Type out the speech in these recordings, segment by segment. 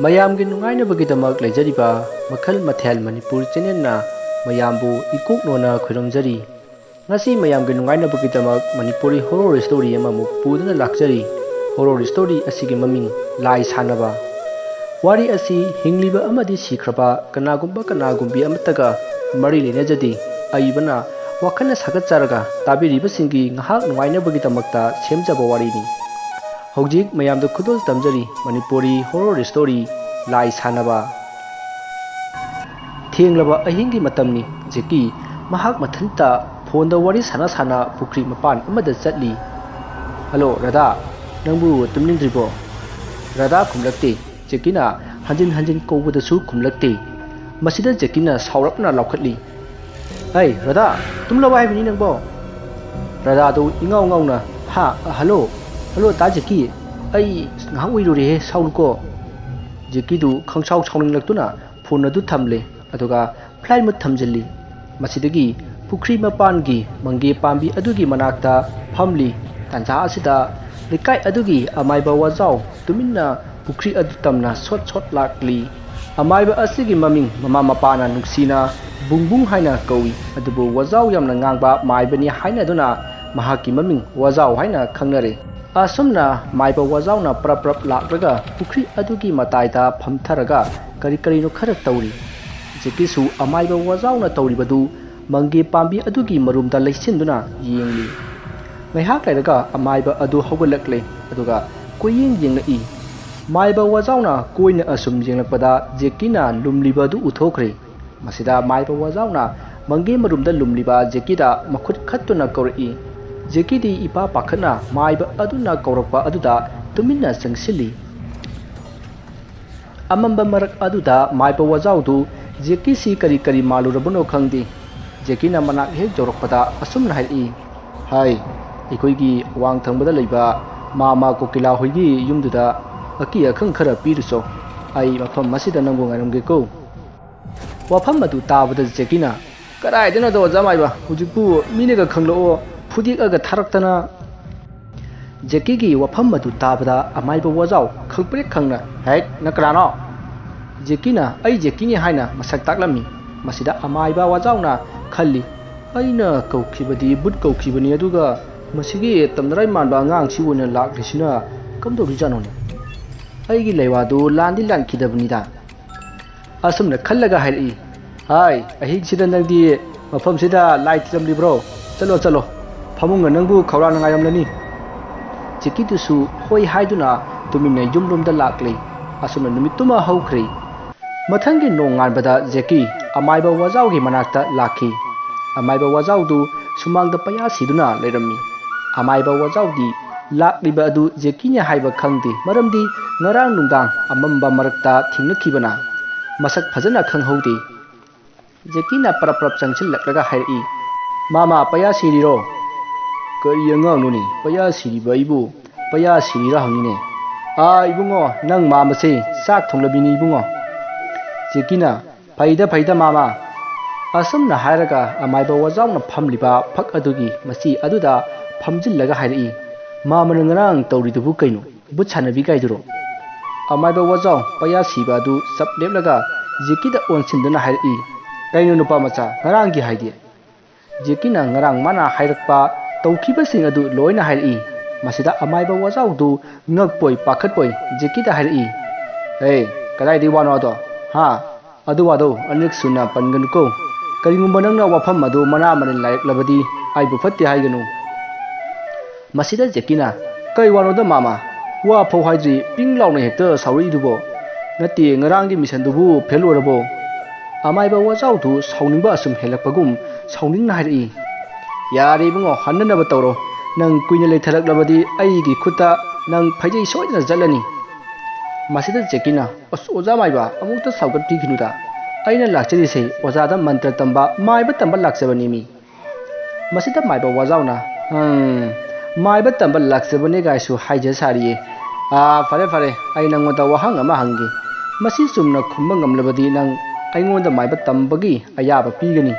ꯃꯌꯥꯝꯒꯤ ꯅꯨꯡꯉꯥꯏꯅꯕꯒꯤꯗꯃꯛ ꯂꯩꯖꯔꯤꯕ ꯃꯈꯜ ꯃꯊꯦꯜ ꯃꯅꯤꯄꯨꯔ ꯆꯦꯅꯦꯜꯅ ꯃꯌꯥꯝꯕꯨ ꯏꯀꯣꯛꯅꯣꯅ ꯈꯨꯔꯨꯝꯖꯔꯤ꯫ ꯉꯁꯤ ꯃꯌꯥꯝꯒꯤ ꯅꯨꯡꯉꯥꯏꯅꯕꯒꯤꯗꯃꯛ ꯃꯅꯤꯄꯨꯔꯤ ꯍꯣꯔꯣꯔ ꯁ꯭ꯇꯣꯔꯤ ꯑꯃꯃꯨꯛ ꯄꯨꯗꯨꯅ ꯂꯥꯛꯆꯔꯤ꯫ ꯍꯣꯔꯣꯔ ꯁ꯭ꯇꯣꯔꯤ ꯑꯁꯤꯒꯤ ꯃꯃꯤꯡ ꯂꯥꯏ-ꯁꯥꯅꯕ꯫ ꯋꯥꯔꯤ ꯑꯁꯤ ꯍꯤꯡꯂꯤꯕ ꯑꯃꯗꯤ ꯁꯤꯈ꯭ꯔꯕ ꯀꯅꯥꯒꯨꯝꯕꯤ ꯑꯃꯠꯇꯒ ꯃꯔꯤ ꯂꯩꯅꯖꯗꯦ꯫ ꯑꯏꯕꯅ ꯋꯥꯈꯜꯅ ꯁꯥꯒꯠꯆꯔꯒ ꯇꯥꯕꯤꯔꯤꯕꯁꯤꯡꯒꯤ ꯉꯥꯏꯍꯥꯛ ꯅꯨꯡꯉꯥꯏꯅꯕꯒꯤꯗꯃꯛꯇ ꯁꯦꯝꯖꯕ ꯋꯥꯔꯤꯅꯤ꯫ ꯍꯧꯖꯤꯛ ꯃꯌꯥꯝꯗ ꯈꯨꯗꯣꯜ ꯇꯝꯖꯔꯤ ꯃꯅꯤꯄꯨꯔꯤ ꯍꯣꯔꯣꯔ ꯁ꯭ꯇꯣꯔꯤ ꯂꯥꯏ-ꯁꯥꯅꯕ꯫ ꯊꯦꯡꯂꯕ ꯑꯍꯤꯡꯒꯤ ꯃꯇꯝꯅꯤ꯫ ꯖꯦꯀꯤ ꯃꯍꯥꯛ ꯃꯊꯟꯇ ꯐꯣꯟꯗ ꯋꯥꯔꯤ ꯁꯥꯅ ꯄꯨꯈ꯭ꯔꯤ ꯃꯄꯥꯟ ꯑꯃꯗ ꯆꯠꯂꯤ꯫ "ꯍꯜꯂꯣ ꯔꯥꯙꯥ, ꯅꯪꯕꯨ ꯇꯨꯝꯅꯤꯡꯗ꯭ꯔꯤꯕꯣ?" ꯔꯥꯙꯥ ꯈꯨꯝꯂꯛꯇꯦ꯫ ꯖꯦꯀꯤꯅ ꯍꯟꯖꯤꯟ ꯀꯧꯕꯗꯁꯨ ꯈꯨꯝꯂꯛꯇꯦ꯫ ꯃꯁꯤꯗ ꯖꯦꯀꯤꯅ ꯁꯥꯎꯔꯞꯅ ꯂꯥꯎꯈꯠꯂꯤ꯫ "ꯍꯩ ꯔꯥꯙꯥ, ꯇꯨꯝꯂꯕ ꯍꯥꯏꯕꯅꯤ ꯅꯪꯕꯣ?" ꯔꯥꯙꯥꯗꯨ ꯏꯉꯥꯎ ꯉꯥꯎꯅ ꯍꯜꯂꯣ ꯇꯥ ꯖꯦꯀꯤ, ꯑꯩ ꯉꯥꯏꯍꯥꯛ ꯎꯏꯔꯨꯔꯦꯍꯦ, ꯁꯥꯎꯅꯨꯀꯣ." ꯖꯦꯀꯤꯗꯨ ꯁꯥꯎꯅꯤꯡꯂꯛꯇꯨꯅ ꯐꯣꯟ ꯑꯗꯨ ꯊꯝꯂꯦ ꯑꯗꯨꯒ ꯐ꯭ꯂꯥꯏꯠ ꯃꯨꯠ ꯊꯝꯖꯤꯜꯂꯤ꯫ ꯃꯁꯤꯗꯒꯤ ꯄꯨꯈ꯭ꯔꯤ ꯃꯄꯥꯟꯒꯤ ꯃꯪꯒꯦ ꯄꯥꯝꯕꯤ ꯑꯗꯨꯒꯤ ꯃꯅꯥꯛꯇ ꯐꯝꯂꯤ꯫ ꯇꯥꯟꯖꯥ ꯑꯁꯤꯗ ꯂꯩꯀꯥꯏ ꯑꯗꯨꯒꯤ ꯑꯃꯥꯏꯕ ꯋꯥꯖꯥꯎ ꯇꯨꯃꯤꯟꯅ ꯄꯨꯈ꯭ꯔꯤ ꯑꯗꯨ ꯇꯝꯅ ꯁꯣꯠ ꯂꯥꯛꯂꯤ꯫ ꯑꯃꯥꯏꯕ ꯑꯁꯤꯒꯤ ꯃꯃꯤꯡ ꯃꯃꯥ ꯃꯄꯥꯅ ꯅꯨꯡꯁꯤꯅ ꯕꯨꯡꯕꯨꯡ ꯍꯥꯏꯅ ꯀꯧꯏ, ꯑꯗꯨꯕꯨ ꯋꯥꯖꯥꯎ ꯌꯥꯝꯅ ꯉꯥꯡꯕ ꯃꯥꯏꯕꯅꯤ ꯍꯥꯏꯅꯗꯨꯅ ꯃꯍꯥꯛꯀꯤ ꯃꯃꯤꯡ ꯋꯥꯖꯥꯎ ꯍꯥꯏꯅ ꯈꯪꯅꯔꯦ꯫ ꯑꯁꯨꯝꯅ ꯃꯥꯏꯕ ꯋꯥꯖꯥꯎꯅ ꯄ꯭ꯔꯞ ꯂꯥꯛꯂꯒ ꯄꯨꯈ꯭ꯔꯤ ꯑꯗꯨꯒꯤ ꯃꯇꯥꯏꯗ ꯐꯝꯊꯔꯒ ꯀꯔꯤꯅꯣ ꯈꯔ ꯇꯧꯔꯤ꯫ ꯖꯦꯀꯤꯁꯨ ꯑꯃꯥꯏꯕ ꯋꯥꯖꯥꯎꯅ ꯇꯧꯔꯤꯕꯗꯨ ꯃꯪꯒꯦ ꯄꯥꯝꯕꯤ ꯑꯗꯨꯒꯤ ꯃꯔꯨꯝꯗ ꯂꯩꯁꯤꯟꯗꯨꯅ ꯌꯦꯡꯂꯤ꯫ ꯉꯥꯏꯍꯥꯛ ꯂꯩꯔꯒ ꯑꯃꯥꯏꯕ ꯑꯗꯨ ꯍꯧꯒꯠꯂꯛꯂꯦ ꯑꯗꯨꯒ ꯌꯦꯡꯂꯛꯏ꯫ ꯃꯥꯏꯕ ꯋꯥꯖꯥꯎꯅ ꯀꯣꯏꯅ ꯑꯁꯨꯝ ꯌꯦꯡꯂꯛꯄꯗ ꯖꯦꯀꯤꯅ ꯂꯨꯝꯂꯤꯕ ꯑꯗꯨ ꯎꯊꯣꯛꯈ꯭ꯔꯦ꯫ ꯃꯁꯤꯗ ꯃꯥꯏꯕ ꯋꯥꯖꯥꯎꯅ ꯃꯪꯒꯦ ꯃꯔꯨꯝꯗ ꯂꯨꯝꯂꯤꯕ ꯖꯦꯀꯤꯗ ꯃꯈꯨꯠ ꯈꯠꯇꯨꯅ ꯀꯧꯔꯛꯏ꯫ ꯖꯦꯀꯤꯗꯤ ꯏꯄꯥ ꯄꯥꯈꯠꯅ ꯃꯥꯏꯕ ꯑꯗꯨꯅ ꯀꯧꯔꯛꯄ ꯑꯗꯨꯗ ꯇꯨꯃꯤꯟꯅ ꯆꯪꯁꯤꯜꯂꯤ꯫ ꯑꯃꯝꯕ ꯃꯔꯛ ꯑꯗꯨꯗ ꯃꯥꯏꯕ ꯋꯥꯖꯥꯎꯗꯨ ꯖꯦꯀꯤꯁꯤ ꯀꯔꯤ ꯃꯥꯜꯂꯨꯔꯕꯅꯣ ꯈꯪꯗꯦ꯫ ꯖꯦꯀꯤꯅ ꯃꯅꯥꯛ ꯍꯦꯛ ꯌꯧꯔꯛꯄꯗ ꯑꯁꯨꯝꯅ ꯍꯥꯏꯔꯛꯏ꯫ "ꯍꯥꯏ, ꯑꯩꯈꯣꯏꯒꯤ ꯑꯋꯥꯡ ꯊꯪꯕꯗ ꯂꯩꯕ ꯃꯥꯃꯥ ꯀꯣꯀꯤꯂꯥ ꯍꯣꯏꯒꯤ ꯌꯨꯝꯗꯨꯗ ꯑꯀꯤ ꯑꯈꯪ ꯈꯔ ꯄꯤꯔꯨꯆꯣ꯫ ꯑꯩ ꯃꯐꯝ ꯑꯁꯤꯗ ꯅꯪꯕꯨ ꯉꯥꯏꯔꯝꯒꯦꯀꯣ." ꯋꯥꯐꯝ ꯑꯗꯨ ꯇꯥꯕꯗ ꯖꯦꯀꯤꯅ "ꯀꯗꯥꯏꯗꯅꯣꯗ ꯑꯣꯖꯥ ꯃꯥꯏꯕ, ꯍꯧꯖꯤꯛꯄꯨ ꯃꯤꯅꯒ ꯈꯪꯂꯛꯑꯣ, ꯐꯨꯗꯦꯛꯑꯒ ꯊꯥꯔꯛꯇꯅ." ꯖꯦꯀꯤꯒꯤ ꯋꯥꯐꯝ ꯑꯗꯨ ꯇꯥꯕꯗ ꯑꯃꯥꯏꯕ ꯋꯥꯖꯥꯎ ꯈꯪꯄ꯭ꯔꯦꯛ ꯈꯪꯅ "ꯍꯦꯛ, ꯅꯪ ꯀꯅꯥꯅꯣ?" ꯖꯦꯀꯤꯅ "ꯑꯩ ꯖꯦꯀꯤꯅꯤ" ꯍꯥꯏꯅ ꯃꯁꯛ ꯇꯥꯛꯂꯝꯃꯤ꯫ ꯃꯁꯤꯗ ꯑꯃꯥꯏꯕ ꯋꯥꯖꯥꯎꯅ ꯈꯜꯂꯤ, "ꯑꯩꯅ ꯀꯧꯈꯤꯕꯗꯤ ꯕꯨꯠ ꯀꯧꯈꯤꯕꯅꯤ, ꯑꯗꯨꯒ ꯃꯁꯤꯒꯤ ꯇꯝꯅꯔꯥꯏ ꯃꯥꯟꯕ ꯑꯉꯥꯡꯁꯤ ꯑꯣꯏꯅ ꯂꯥꯛꯂꯤꯁꯤꯅ ꯀꯝꯗꯧꯔꯤꯖꯥꯠꯅꯣꯅꯦ? ꯑꯩꯒꯤ ꯂꯩꯋꯥꯗꯨ ꯂꯥꯟꯗꯤ ꯂꯥꯟꯈꯤꯗꯕꯅꯤꯗ." ꯑꯁꯨꯝꯅ ꯈꯜꯂꯒ ꯍꯥꯏꯔꯛꯏ꯫ "ꯍꯥꯏ, ꯑꯍꯤꯡꯁꯤꯗ ꯅꯪꯗꯤ ꯃꯐꯝꯁꯤꯗ ꯂꯥꯏ ꯊꯤꯔꯝꯂꯤꯕ꯭ꯔꯣ? ꯆꯠꯂꯣ, ꯐꯃꯨꯡꯅ ꯅꯪꯕు ꯈꯧꯔꯥꯡꯅ ꯉꯥꯏꯔꯝꯂꯅꯤ." ꯖꯦꯀꯤꯗꯨꯁꯨ ꯍꯣꯏ ꯍꯥꯏꯗꯨꯅ ꯇꯨꯃꯤꯟꯅ ꯌꯨꯝꯂꯣꯝꯗ ꯂꯥꯛꯂꯦ꯫ ꯑꯁꯨꯝꯅ ꯅꯨꯃꯤꯠꯇꯨꯃ ꯍꯧꯈ꯭ꯔꯦ꯫ ꯃꯊꯪꯒꯤ ꯅꯣꯡ ꯉꯥꯟꯕꯗ ꯖꯦꯀꯤ ꯑꯃꯥꯏꯕ ꯋꯥꯖꯥꯎꯒꯤ ꯃꯅꯥꯛꯇ ꯂꯥꯛꯈꯤ꯫ ꯑꯃꯥꯏꯕ ꯋꯥꯖꯥꯎꯗꯨ ꯁꯨꯃꯥꯡꯗ ꯄꯩꯌꯥ ꯁꯤꯗꯨꯅ ꯂꯩꯔꯝꯃꯤ꯫ ꯑꯃꯥꯏꯕ ꯋꯥꯖꯥꯎꯗꯤ ꯂꯥꯛꯂꯤꯕ ꯑꯗꯨ ꯖꯦꯀꯤꯅꯤ ꯍꯥꯏꯕ ꯈꯪꯗꯦ, ꯃꯔꯝꯗꯤ ꯉꯔꯥꯡ ꯅꯨꯡꯗꯥꯡ ꯑꯃꯝꯕ ꯃꯔꯛꯇ ꯊꯦꯡꯅꯈꯤꯕꯅ ꯃꯁꯛ ꯐꯖꯅ ꯈꯪꯍꯧꯗꯦ꯫ ꯖꯦꯀꯤꯅ ꯄ꯭ꯔꯞ ꯆꯪꯁꯤꯜꯂꯛꯂꯒ ꯍꯥꯏꯔꯛꯏ꯫ "ꯃꯥꯃꯥ, ꯄꯩꯌꯥ ꯁꯤꯔꯤꯔꯣ?" "ꯀꯔꯤ ꯑꯉꯥꯡꯅꯣꯅꯦ, ꯄꯩꯌꯥ ꯁꯤꯔꯤꯕ ꯑꯩꯕꯨ ꯄꯩꯌꯥ ꯁꯤꯔꯤꯔꯥ ꯍꯪꯉꯤꯅꯦ? ꯏꯕꯨꯡꯉꯣ, ꯅꯪ ꯃꯥꯝꯃꯁꯦ ꯆꯥꯛ ꯊꯣꯡꯂꯕꯤꯅꯤ ꯏꯕꯨꯡꯉꯣ." ꯖꯦꯀꯤꯅ "ꯐꯩꯗ ꯃꯥꯃꯥ." ꯑꯁꯨꯝꯅ ꯍꯥꯏꯔꯒ ꯑꯃꯥꯏꯕ ꯋꯥꯖꯥꯎꯅ ꯐꯝꯂꯤꯕ ꯐꯛ ꯑꯗꯨꯒꯤ ꯃꯆꯤ ꯑꯗꯨꯗ ꯐꯝꯖꯤꯜꯂꯒ ꯍꯥꯏꯔꯛꯏ꯫ "ꯃꯥꯝꯃꯅ ꯉꯔꯥꯡ ꯇꯧꯔꯤꯗꯨꯕꯨ ꯀꯩꯅꯣ? ꯕꯨꯠ ꯁꯥꯟꯅꯕꯤ ꯀꯥꯏꯗꯨꯔꯣ?" ꯑꯃꯥꯏꯕ ꯋꯥꯖꯥꯎ ꯄꯩꯌꯥ ꯁꯤꯕ ꯑꯗꯨ ꯆꯞ ꯂꯦꯞꯂꯒ ꯖꯦꯀꯤꯗ ꯑꯣꯟꯁꯤꯟꯗꯨꯅ ꯍꯥꯏꯔꯛꯏ꯫ "ꯀꯩꯅꯣ ꯅꯨꯄꯥ ꯃꯆꯥ, ꯉꯔꯥꯡꯒꯤ ꯍꯥꯏꯗꯤ?" ꯖꯦꯀꯤꯅ ꯉꯔꯥꯡ ꯃꯥꯅ ꯍꯥꯏꯔꯛꯄ ꯇꯧꯈꯤꯕꯁꯤꯡ ꯑꯗꯨ ꯂꯣꯏꯅ ꯍꯥꯏꯔꯛꯏ꯫ ꯃꯁꯤꯗ ꯑꯃꯥꯏꯕ ꯋꯥꯖꯥꯎꯗꯨ ꯉꯛꯄꯣꯏ ꯄꯥꯈꯠꯄꯣꯏ ꯖꯦꯀꯤꯗ ꯍꯥꯏꯔꯛꯏ꯫ "ꯍꯦ, ꯀꯗꯥꯏꯗꯒꯤ ꯋꯥꯅꯣ ꯑꯗꯣ? ꯑꯗꯨ ꯋꯥꯗꯣ ꯑꯅꯤꯔꯛ ꯁꯨꯅ ꯄꯟꯒꯅꯨꯀꯣ꯫ ꯀꯔꯤꯒꯨꯝꯕ ꯅꯪꯅ ꯋꯥꯐꯝ ꯑꯗꯨ ꯃꯅꯥ ꯃꯅꯤꯜ ꯅꯥꯏꯔꯛꯂꯕꯗꯤ ꯑꯩꯕꯨ ꯐꯠꯇꯦ ꯍꯥꯏꯒꯅꯨ." ꯃꯁꯤꯗ ꯖꯦꯀꯤꯅ "ꯀꯩ ꯋꯥꯅꯣꯗ ꯃꯥꯃꯥ? ꯋꯥ ꯐꯧ ꯍꯥꯏꯗ꯭ꯔꯤ ꯄꯤꯡ ꯂꯥꯎꯅ ꯍꯦꯛꯇ ꯁꯥꯎꯔꯛꯏꯗꯨꯕꯣ? ꯅꯠꯇꯦ, ꯉꯔꯥꯡꯒꯤ ꯃꯤꯁꯟꯗꯨꯕꯨ ꯐꯦꯜ ꯑꯣꯏꯔꯕꯣ?" ꯑꯃꯥꯏꯕ ꯋꯥꯖꯥꯎꯗꯨ ꯁꯥꯎꯅꯤꯡꯕ ꯑꯁꯨꯝ ꯍꯦꯜꯂꯛꯄꯒꯨꯝ ꯁꯥꯎꯅꯤꯡꯅ ꯍꯥꯏꯔꯛꯏ꯫ "ꯌꯥꯔꯦ ꯏꯕꯨꯡꯉꯣ, ꯍꯟꯅꯅꯕ ꯇꯧꯔꯣ. ꯅꯪ ꯀꯨꯏꯅ ꯂꯩꯊꯔꯛꯂꯕꯗꯤ ꯑꯩꯒꯤ ꯈꯨꯠꯇ ꯅꯪ ꯐꯩꯖꯩ ꯁꯣꯏꯗꯅ ꯆꯠꯂꯅꯤ." ꯃꯁꯤꯗ ꯖꯦꯀꯤꯅ "ꯑꯁ ꯑꯣꯖꯥ ꯃꯥꯏꯕ, ꯑꯃꯨꯛꯇ ꯁꯥꯎꯒꯠꯄꯤꯈꯤꯅꯨꯗ. ꯑꯩꯅ ꯂꯥꯛꯆꯔꯤꯁꯦ ꯑꯣꯖꯥꯗ ꯃꯟꯇ꯭ꯔ ꯇꯝꯕ, ꯃꯥꯏꯕ ꯇꯝꯕ ꯂꯥꯛꯆꯕꯅꯦꯃꯤ." ꯃꯁꯤꯗ ꯃꯥꯏꯕ ꯋꯥꯖꯥꯎꯅ "ꯃꯥꯏꯕ ꯇꯝꯕ ꯂꯥꯛꯆꯕꯅꯦ ꯒꯥꯏꯁꯨ ꯍꯥꯏꯖ ꯁꯥꯔꯤꯌꯦ. ꯐꯔꯦ, ꯑꯩ ꯅꯪꯉꯣꯟꯗ ꯋꯥꯍꯪ ꯑꯃ ꯍꯪꯒꯦ. ꯃꯁꯤ ꯆꯨꯝꯅ ꯈꯨꯝꯕ ꯉꯝꯂꯕꯗꯤ ꯅꯪ ꯑꯩꯉꯣꯟꯗ ꯃꯥꯏꯕ ꯇꯝꯕꯒꯤ ꯑꯌꯥꯕ ꯄꯤꯒꯅꯤ."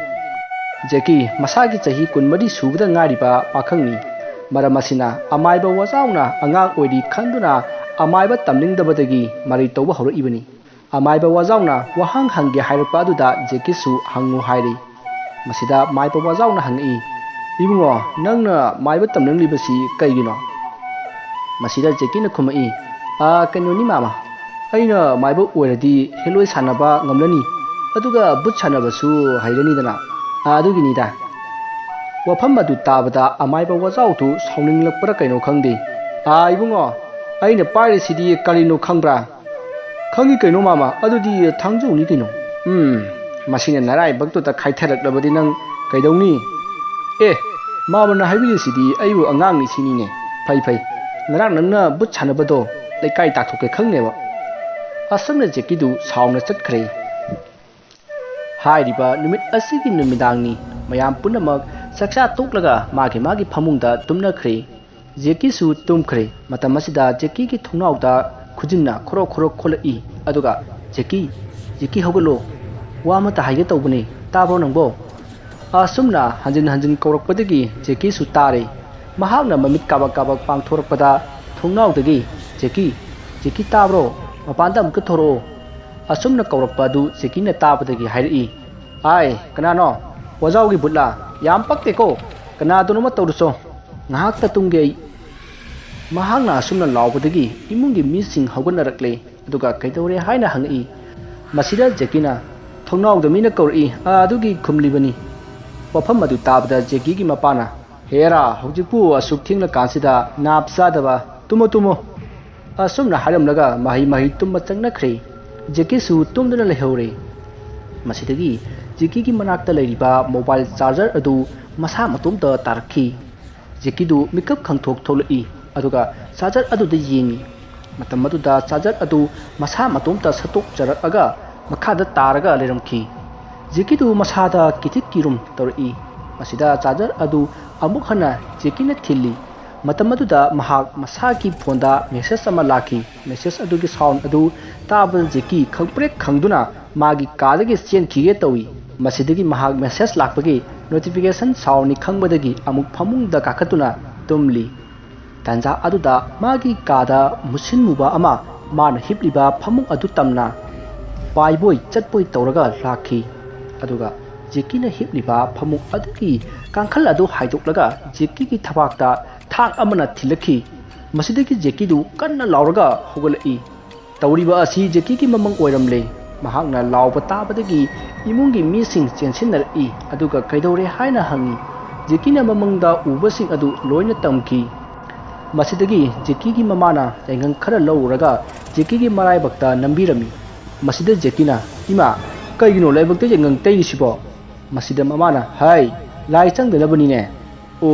ꯖꯦꯀꯤ ꯃꯁꯥꯒꯤ ꯆꯍꯤ 24 ꯁꯨꯕꯗ ꯉꯥꯏꯔꯤꯕ ꯄꯥꯈꯪꯅꯤ꯫ ꯃꯔꯝ ꯑꯁꯤꯅ ꯑꯃꯥꯏꯕ ꯋꯥꯖꯥꯎꯅ ꯑꯉꯥꯡ ꯑꯣꯏꯔꯤ ꯈꯟꯗꯨꯅ ꯑꯃꯥꯏꯕ ꯇꯝꯅꯤꯡꯗꯕꯗꯒꯤ ꯃꯔꯩ ꯇꯧꯕ ꯍꯧꯔꯛꯏꯕꯅꯤ꯫ Amaiba wazauna wahang hangge hairpa aduda jekisu hangu hairi masida maiba wazauna hangi ibungo nangna maiba tamnanglibasi kaigino masida jekina khumai kanoni mama aina maiba oiradi heloi sanaba ngamlani aduga but sanabasu hairani dana aduginida wafam adu tabada amaiba wazautu sauninglakpara kaino khangde ibungo aina paire sidi kalino khangbra khangi kaino mama adudi thangjouni kaino masine narai bakto ta khaitharak nang kaidawni mama na haibili sidi ayu angang ni sinine phai ngarang nangna but sanabado leikai takhoke khangneba asamna jekidu sauna chatkhre hairiba numit asigi numidangni mayam punamak saksa toklaga magi phamungda tumnakhre jekisu tumkhre matamasida jeki ki thongnauda khujinna khoro kholai aduga jeki hogalo wamata haige tawbani tabo nangbo asumna hanjin kaurakpadagi jekisu tare mahakna mamit kabak pangthorakpada thongnauda jeki tabro mapanda amka thoro asumna kaurakpadu jekina tabadagi hairi ai kanano wazaugi butla yam pakte ko kana dunuma tawruso ngahakta tungge mahakna asumna lawbadagi imungi mising haugannarakle aduga kaidore haina hangi masida jekina thongnauda mina kauri adugi khumlibani wafam adu tabda jeki mapana hera haujipu asuk thingla kansida napsadaba tumo asumna haramlaga mahi tumma changnakhre jekisu tumduna lehore masidagi jeki manakta leiriba mobile charger adu masa matumta tarki jekidu mikap khangthok tholai aduga charger adu de yingi matam adu da charger adu masa matumta satuk charaga makhada taraga leramki jekidu masada kitit kirum tori masida charger adu amuk hana jekina thilli matam adu da mahak masaki phonda message ama laki message adu ki sound adu tabal jeki khangprek khangduna magi kadagi chen khige tawi masidagi mahak message lakpagi notification sound ni khangbadagi amuk phamung da kakatuna tumli tanja adu da magi kada musin muba ama man hipliba phamung adu tamna paiboi chatpoi tawraga lakhi aduga jekina hipliba phamung aduki kangkhal adu haidoklaga jeki ki thabakta thak amana thilakhi masidagi jeki du kanna lauraga hogalai tawriba asi jeki ki mamang oiramle mahakna lawba tabadagi imungi mising chensinnarai aduga kaidore haina hangi jekina mamangda ubasing adu loina tamki masidagi jeki ki mamana jaingang khara lauraga jeki ki marai bakta nambirami masida jekina ima kaigino laibakte jaingang taisibo masida mamana hai lai changdalabani ne o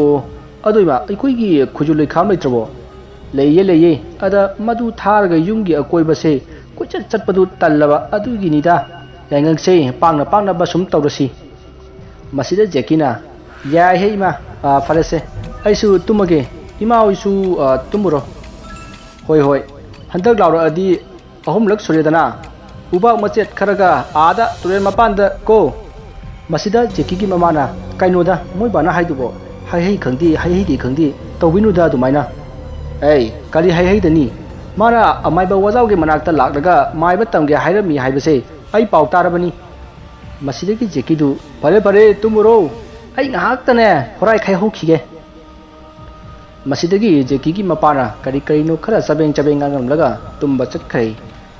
adoiba aikoigi khujulai kham laitrabo leye ada madu tharga yumgi akoibase kuchat chatpadu tallaba adugi nida yangang sei pangna basum tawrasi masida jekina ya he ima farese aisu tumage ima oisu tumuro hoi handak lawra adi ahumlak suredana uba machet kharaga ada turen mapanda ko masida jeki gi mamana kainoda moi bana haidubo hai khangdi khangdi tawbinuda dumaina kali hai dani mana amaiba wazauge manakta laklaga maiba tamge hairami haibase ai pau tarabani masidagi jekidu pare tumuro ai ngahaktane horai khai hokhige masidagi jeki gi mapana kari no khara sabeng ngamlaga tumba chakkhai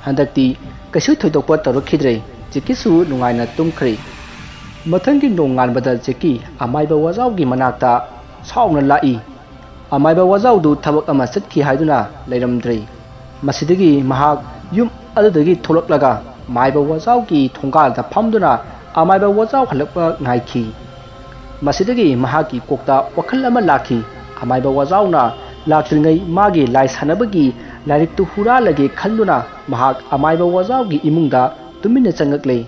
handakti kaisu thoidokpa tawrakhidre jekisu nungaina tumkhrai mathangi nongan bada jeki amaiba wazaugi manakta sauna lai amaiba wazaudu thabak ama satkhi haiduna leiramdre masidagi mahak yum adudagi tholaklaga maiba wazaugi thonggalda phamduna amaiba wazau halakpa ngaikhi masidagi mahaki kokta wakhal ama lakhi amaiba wazauna lakringai magi lai-sanabagi lairik tu hura lage khalluna mahak amaiba wazaugi imungda tumina changakle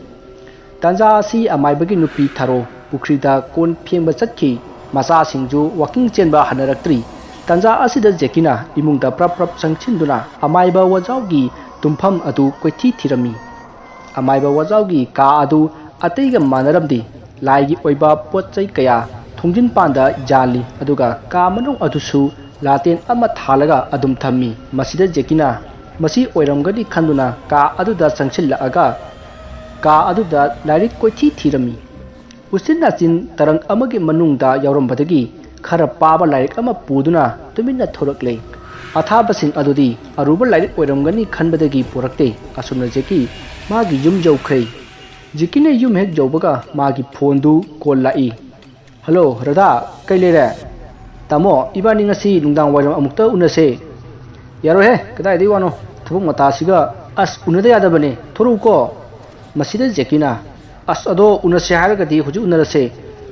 tanja si amaibagi nupi tharo pukrida kon phengba chatkhi masa singju walking chenba hanaraktri tanja asida jekina imungda prap sangchinduna amaiba wazaugi tumpham adu koithi thirami amaiba wazaugi ka adu ateiga manaramdi laigi oiba potchai kaya thongjin panda jali aduga ka manung adusu laten ama thalaga adum thammi masida jekina masi oiramgani khanduna ka aduda changsillaga ka aduda lairik koithi thirami usinna chin tarang amagi manungda yawrambadagi khara paba lairik ama puduna tuminna thorakle athabasing adudi aruba lairik oiramgani khanbadagi purakte asumna jeki magi yum jaukhai jikine yum hek jaubaga magi phone du call lai hello rada kailere tamo ibani ngasi nungdang wairam amukta unase yaro he kadai dei wano thubuk mata siga as unada yadabane thoru ko masida jekina as ado unase haragadi huji unarase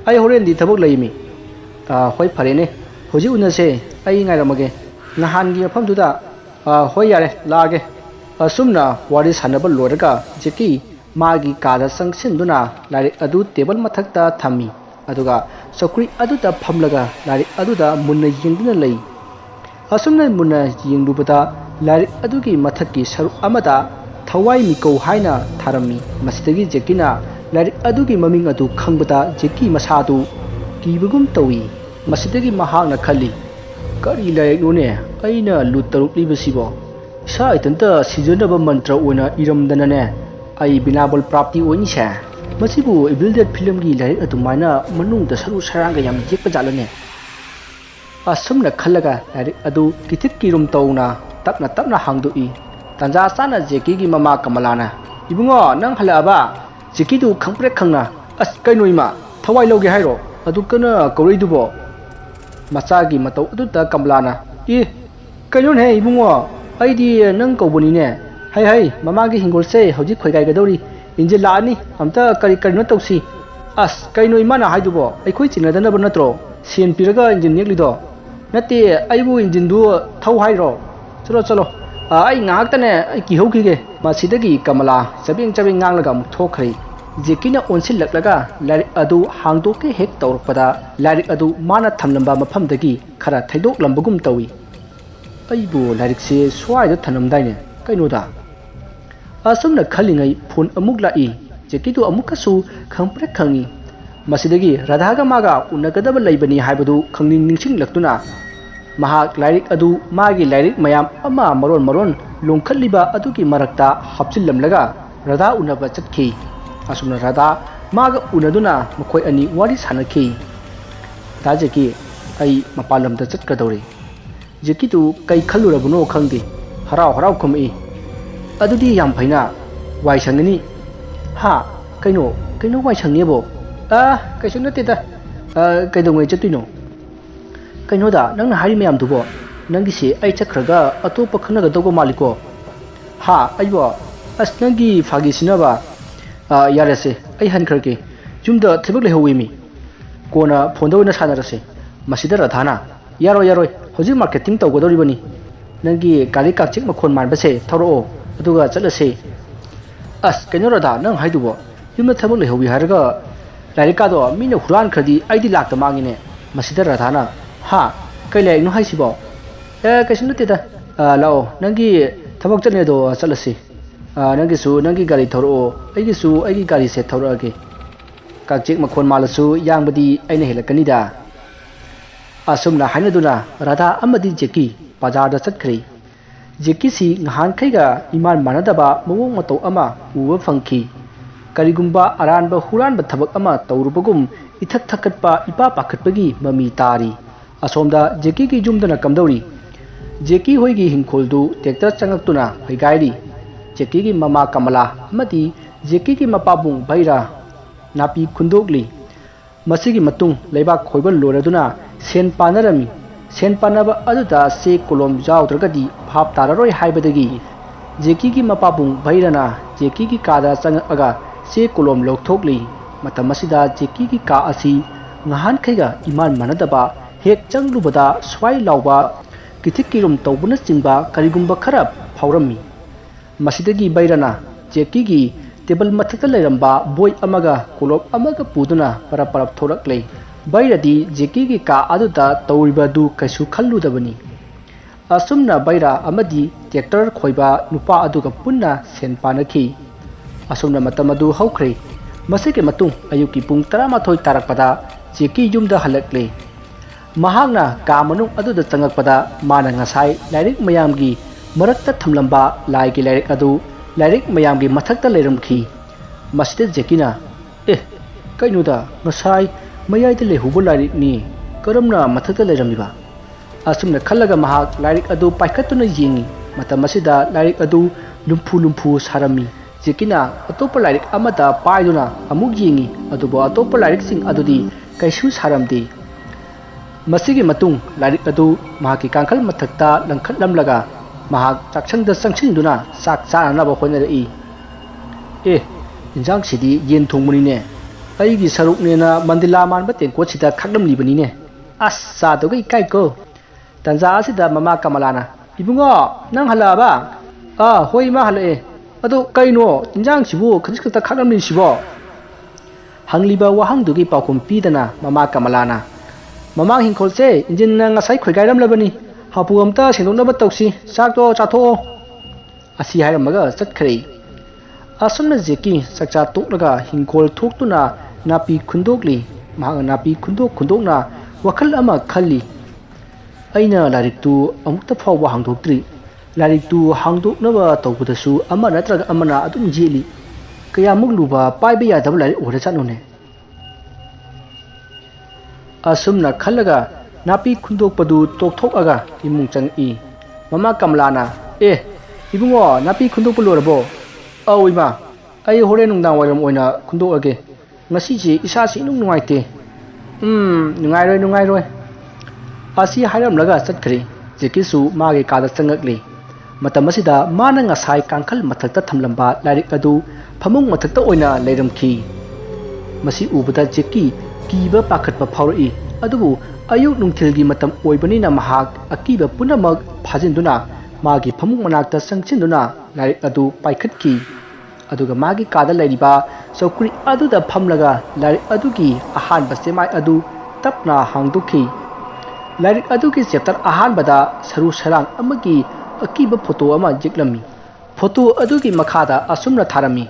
ai horen di thabuk laimi hoi pharene huji unase ai ngairamage nahan gi mafam duda hoi yare lage asumna wari sanaba loraga jeki magi kada sangsinduna lari adu table mathakta thami aduga sokri aduda phamlaga lari aduda munna yengduna lei asumna munna yengdubata lari adugi mathakki saru amada thawai mikau haina tharami masidagi jekina lari adugi maming adu khangbata jeki masadu kibugum tawi masidagi mahakna khali kari laik none aina lutaruk libasibo sa itanta sijanaba mantra oina iramdanane ai binabol prapti oinsa masibu build film gi lai atumaina manung da saru saranga yam jekpa jalane asumna khallaga lai adu kitit kirum tauna tapna hangdui tanja sana jeki gi mama kamalana ibungo nang halaba jeki du khangpre khangna as kainoima thawai loge hairo adu kana korei dubo macha gi matau adu ta kamlana e kainon he ibungo aidi nang kobuni ne hai mama gi hingol se hoji khoigai gadori inje laani amta kari no tausi as kaino imana haidubo ai khoi chinadana banatro sen piraga engine neklido nati aibu engine du thau hairo chalo ai ngak tane ai ki hoki ge ma sidagi kamala chabing nganglaga mu thokhrei jekina onsil laklaga larik adu hangdoke hek tawrpada larik adu mana thamlamba mafamdagi khara thaidok lambagum tawi aibu larik se swai da thanamdaine kaino da asumna khalingai phone amuk lai jekitu amukasu khangpre khangi masidagi radhaga maga unagadaba laibani haibadu khangning ningsing laktuna mahak lairik adu magi lairik mayam ama maron longkhalliba adugi marakta hapchillamlaga radha unaba chatkhi asumna radha maga unaduna makhoi ani wari sanakhi tajeki ai mapalamda chatkadori jekitu kai khallurabno khangdi harau khumi adudi yam phaina wai sangani ha kaino wai sangnebo kaisu nate da kaidongai chatino kaino da nangna hari mayam dubo nangi se ai chakraga atopa khanaga dogo maliko ha aibo as nangi phagi sinaba yarese ai hankrage jumda thibak lehowimi kona phonda na sanarase masida radhana yaroi hoji marketing tawgodoribani nangi gari kakchik makhon manbase thoro aduga chalase as kainora nang haidubo yumna thabak lehobi harga larika do mina huran khadi aidi lakta mangine masida radhana ha kailai no haisibo kaisunu te da lao nangi thabak chane do chalase nangi gari thoro aigi gari se thoro age kakchik makhon malasu yangbadi aina helakani da asumna hainaduna radha amadi jeki bazar da chatkhrei jeki si ngahan khaiga iman manadaba mawong matau ama uwa phangki karigumba aranba huranba thabak ama tawrubagum ithak thakatpa ipa pakhatpagi mami tari asomda jeki gi jumdana kamdori jeki hoigi hingkholdu tractor changaktuna hoigairi jeki gi mama kamala amadi jeki gi mapabung bhaira napi khundokli masigi matung leibak khoibal loraduna sen panarami sen panaba aduda se kolom jawdragadi bhap tararoi haibadagi jeki gi mapabung bhairana jeki gi kada changaga se kolom lokthokli matamasida jeki gi ka asi ngahan khaiga iman manadaba hek changlubada swai lawba kithikkirum tawbuna chingba karigumba kharap phawrami masidagi bhairana jeki gi table mathata leiramba boy amaga kolop amaga puduna parap thoraklei bairadi jeki gi ka aduda tawriba du kaisu khalludabani asumna baira amadi tractor khoiba nupa aduga punna senpanakhi asumna matamadu haukhre masike matung ayuki pung 13 tarakpada jeki yumda halakle mahangna ka manung aduda changakpada mana ngasai lairik mayamgi Marakta thamlamba laigi lairik adu lairik mayamgi mathakta leiramkhi. Masida Jekina kainuda ngasai mayayda lehubo lairik ni karamna mathakta leiramliba. Asumna khallaga mahak lairik adu paikhatuna yengi matam asida lairik adu lumpu sarami. Jekina atopa lairik amada paiduna amuk yengi adubo atopa lairik sing adudi kaisu saramdi. Masigi matung lairik adu mahaki kangkal mathakta langkhatlamlaga mahak chakchangda sangsingduna sak chananaba honari. Injang sidi yen thongmunine aigi saruknena mandila manba tengko sida khaklamlibani as sadogai kaiko tanja asida mama kamalana ibungo nang halaba hoi ma halae ado kaino injang sibu khajikta khaklamni sibo hangliba wahangdugi pakum pidana mama kamalana mama hingkolse injinna ngasai khoigairam labani hapu amta sendonaba tausi sakto chatho asi hairamaga chakkhari. Asumna Jeki sakcha toklaga hingkol thoktuna napi khundokli mahang napi khundokna wakhal ama khalli aina lariktu amukta phawba hangdoktri lariktu hangdoknaba tawbudasu ama natraga amana adum jeli kaya mugluba paibe yadab larik ora chanone. Asumna khallaga napi khundokpadu tokthokaga imung changi mama kamlana ibungo napi khundokpu lorabo ima ai hore nungdang wairam oina khundokage ngasi ji isa si nungaite nungairoi asi hairam laga chatkhri jekisu mage kada changakli matam asida mana ngasai kangkhal mathakta thamlamba lairik adu phamung mathakta oina leiramkhi masi ubada jeki kiba pakhatpa phawri adubu ayuk nungthilgi matam oibanina mahak akiba punamak phajinduna magi phamung manakta sangchinduna lairik adu paikhatki aduga magi kada lairiba sokuri aduda phamlaga lairik adugi ahanba semai adu tapna hangdukhi lairik adugi chapter ahanbada saru sarang amagi akiba photo ama jiklami photo adugi makhada asumna tharami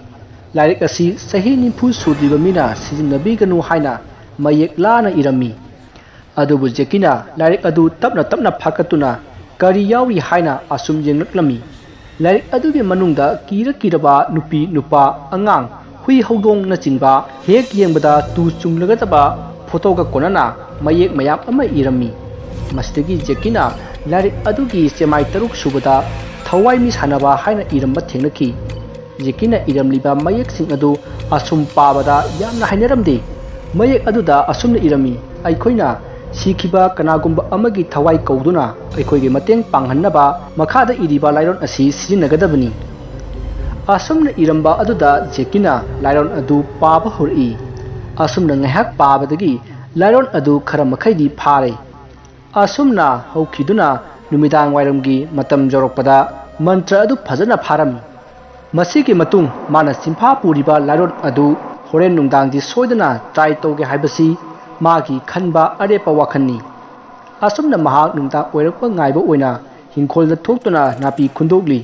lairik asi sahi nimfu sudliba mina sijinabiganu haina mayek lana irami adubu jekina lairik adu tapna phakatuna kari yawi haina asum jenglaklami lairik adugi manungda kiraba nupi nupa angang hui hodong na chingba hek yengbada tu chunglagataba photo ga konana mayek mayam ama irami mastegi jekina lairik adugi semai taruk subada thawai mi sanaba haina iramba thengnaki jekina iramliba mayek sing adu asum pabada yamna hainaramde mayek aduda asumna irami aikhoina sikhiba kanagumba amagi thawai kauduna aikhoige mateng panghannaba makhada iriba lairon asi sijinagadabani asumna iramba aduda jekina lairon adu paba hori asumna ngahak pabadagi lairon adu khara makhaidi phare asumna haukhiduna numidang wairamgi matam jorokpada mantra adu phajana pharami masigi matung mana simpha puriba lairon adu horen nungdangdi soidana try toge haibasi magi khanba arepa wakhanni asumna mahak nungta oirakpa ngaiba oina hingkholda thoktuna napi khundokli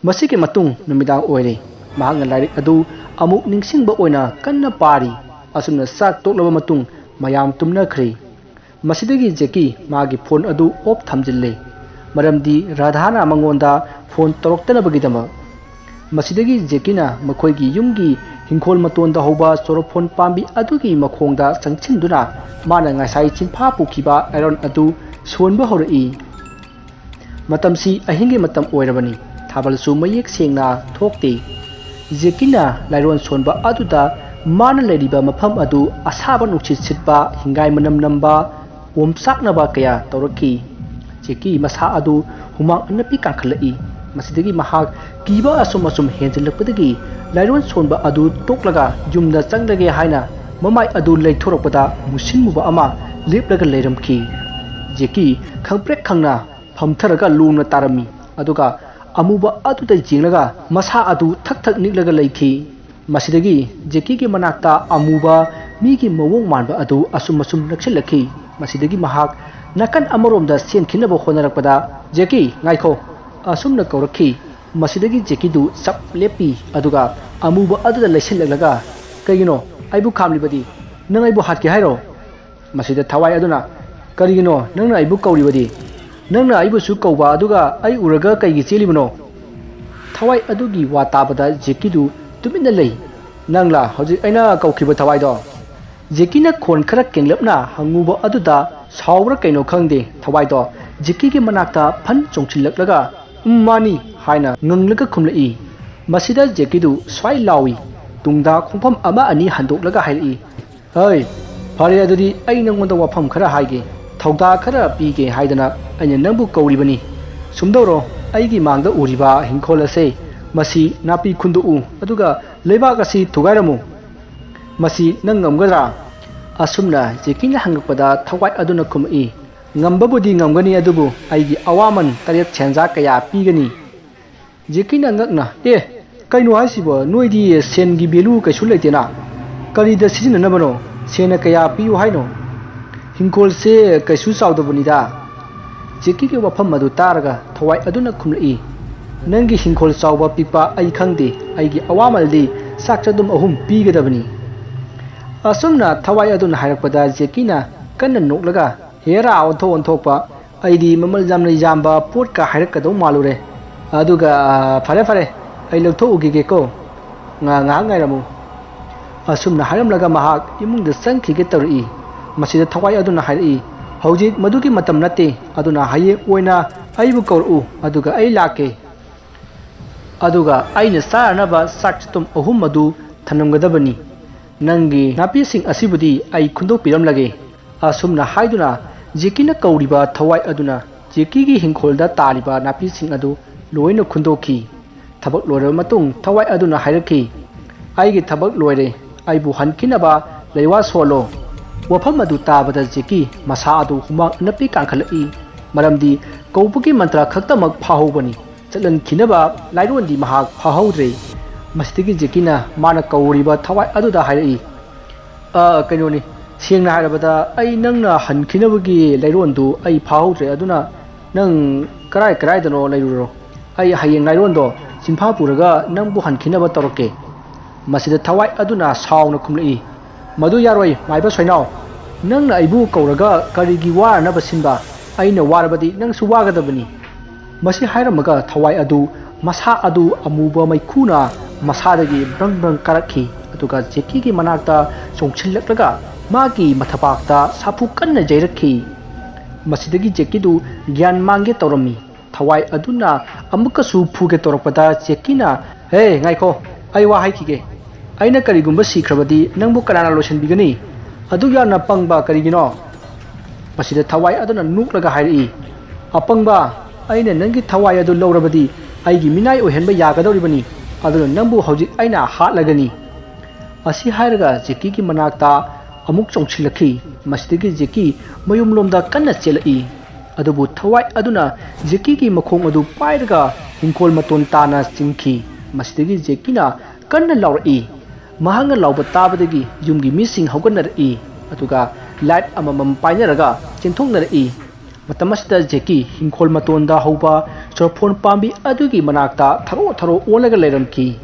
masigi matung numidang oire mahak lairik adu amuk ningsingba oina kanna pari asumna sak toklaba matung mayam tumna khri masidagi jeki magi phone adu off thamjille maramdi radhana mangonda phone toroktana bagidama masidagi jekina makhoigi yumgi hingkhol matonda hoba sorofon pambi adugi makhongda sangchinduna mana ngasai chimpha pukhiba iron adu sonba hori matamsi ahingi matam oirabani thabalsu mayek sengna thokte jekina lairon sonba aduda mana leriba mafam adu asaba nukchit sitba hingai manam namba omsaknaba kaya toraki jeki masa adu humang anapi kankhlai masidagi mahak kiba asum henjilakpadagi lairon sonba adu toklaga yumda changlage haina mamai adu leithorakpada musinmuba ama leplaga leiramki jeki khangprek khangna phamtharaga lungna tarami aduga amuba aduda jinglaga masa adu thak niklaga leikhi masidagi jeki ki manakta amuba migi mawong manba adu asum naksilakhi masidagi mahak nakan amaromda senkhinaba honarakpada jeki ngaikho asumna kaurakhi masidagi jekidu sap lepi aduga amuba aduda leisilalaga kaigino aibu khamlibadi nang aibu hatki hairo masida thawai aduna karigino nang aibu kauribadi Nangna aibusu kauba aduga ai uraga kaigi chelibano. Thawai adugi wa tabada Jekidu tumina lei. Nangla hojik aina kaukiba thawai do. Jekina khon khara kenglapna hanguba aduda saura kaino khangde thawai do. Jeki ki manakta phan chongchillaklaga mani haina nganglaga khumlai. Masida Jekidu swai lawi tungda khongpham ama ani handoklaga hailai. Hey, phare adudi ai nangmonda wafam khara haige. Thauda khara pige haidana aina nangbu kauribani. Sumdoro aigi mangda uriba hingkhol ase masi napi khundu u aduga leibak asi thugairamu. Masi nang ngamgadra asumna Jekina hangakpada thawai aduna khumai. Ngambabudi ngamgani adubu aigi awaman tarek chenja kaya pigani. Jekina ngakna kaino haisibo noidi sengi belu kaisu leitena. Karida sizinanabano sena kaya piyu haino. Hingkhol se kaisu chaudabunida. Jeki ke wafam madu taraga thawai aduna khumlai. Nangi hingkhol chauba pipa ai khangde aigi awamaldi sakchadum ahum pigadabani. Asumna thawai aduna hairakpada Jekina kanna noklaga hera onthokpa aidi mamal jamna jamba potka hairakadau malure. Aduga fare ai lagthouge ko nga ngairamu. Asumna hairamlaga mahak imungda sangkhige tawri. Masida thawai aduna hairai. Hojik madugi matam nate aduna haye oina aibu kauru aduga ai lake. Aduga aina saranaba sakchitum ahum madu thanamgadabani. Nangi napi sing asibudi ai khundok piramlage. Asumna haiduna Jekina kauriba thawai aduna Jekigi hingkholda taliba napi sing adu loina khundokhi. Thabak loiraba matung thawai aduna hairaki. Aigi thabak loire aibu hankinaba leiwa solo. Wafam adu tabada Jeki masa adu humang napi kankhalai. Maramdi kaubuki mantra khaktamak phahobani. Chatlan khinaba lairondi mahak phahodre. Masitigi Jekina mana kauriba thawai aduda hairai. Kainoni sengna hairabada ai nangna hankhinabagi lairondu ai phahodre aduna nang karai dano lairuro. Ai hayeng lairondo sinpha puraga nangbu hankhinaba toroke. Masida thawai aduna sauna khumlai. Madu yaroi maiba soinau. Nangna aibu kauraga karigi warana basinba aina warabadi nang suwagadabani. Masi hairamaga thawai adu masa adu amuba maikuna masadagi brang karakhi aduga Jekigi manakta chongchillaklaga magi mathapakta sapu kanna jairakhi. Masidagi Jekidu gyan mangge tawrami. Thawai aduna amukasu phuge torakpada Jekina ngaiko ai wa haikige. Aina karigumba sikhrabadi nangbu kanana losenbigani. Aduga na pangba karigino. Masida thawai aduna nuklaga hairi. Apangba aina nangi thawai adu laurabadi aigi minai ohenba yagadoribani. Aduna nangbu hojik aina hatlagani. Asi hairaga Jekigi manakta amuk chongchilakhi. Masidagi Jeki mayumlomda kanna chelai. Adubu thawai aduna Jekigi makhong adu pairaga hingkhol maton tana chingkhi. Masidagi Jekina kanna laurai. Mahanga lauba tabadagi yumgi mising haugannarai. Aduga light amamam painaraga chenthoknarai. Matamasida Jeki hingkhol matonda hauba chorphon pambi adugi manakta tharo olaga leiramki.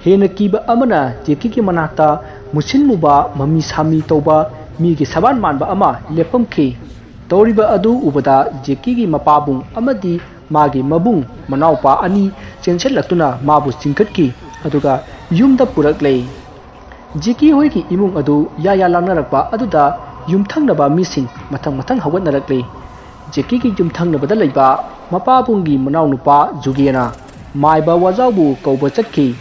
Hena kiba amana Jekigi manakta musin muba mami sami tauba migi saban manba ama lepamki. Tauriba adu ubada Jekigi mapabung amadi magi mabung manaupa ani chensellaktuna mabu chingkatki. Aduga yumda puraklei. Jeki hoiki imung adu ya langnarakpa aduda yumthangnaba mising mathang hawatnaraklei. Jekigi yumthangnabada leiba mapabungi manau nupa Jugena maiba wajaubu kauba chatki.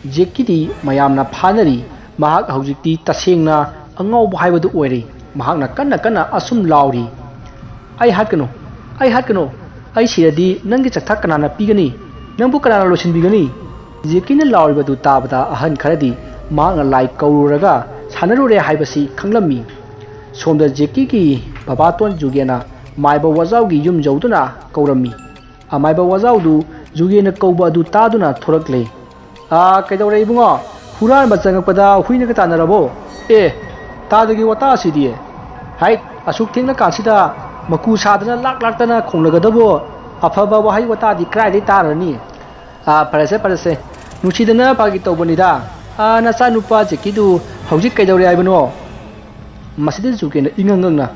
Jekidi mayamna phanari mahak hojikti tasengna angauba haibadu oiri. Mahakna kanna asum lauri. Ai hatkano ai siradi nangi chakthak kanana pigani nangbu kanana losinbigani. Jekina lauribadu tabada ahan kharadi mahakna lai kaururaga sanarure haibasi khanglammi. Somda Jekigi babaton Jugena maiba wajaugi yum jauduna kaurammi. Amaiba wajaudu Jugena kauba adu taduna thoraklei. Kaidawre ibungo huran bachangakpada huinaga tanarabo. Tadagi wata sidie. Hai asuk thengna kansida maku sadana laktana khonglagadabo afaba wahai wata di krai dei tarani. Parase nusidana pagi tawbanida. Nacha nupa Jekidu hojik kaidawre aibano. Masida Jugena ingangangna.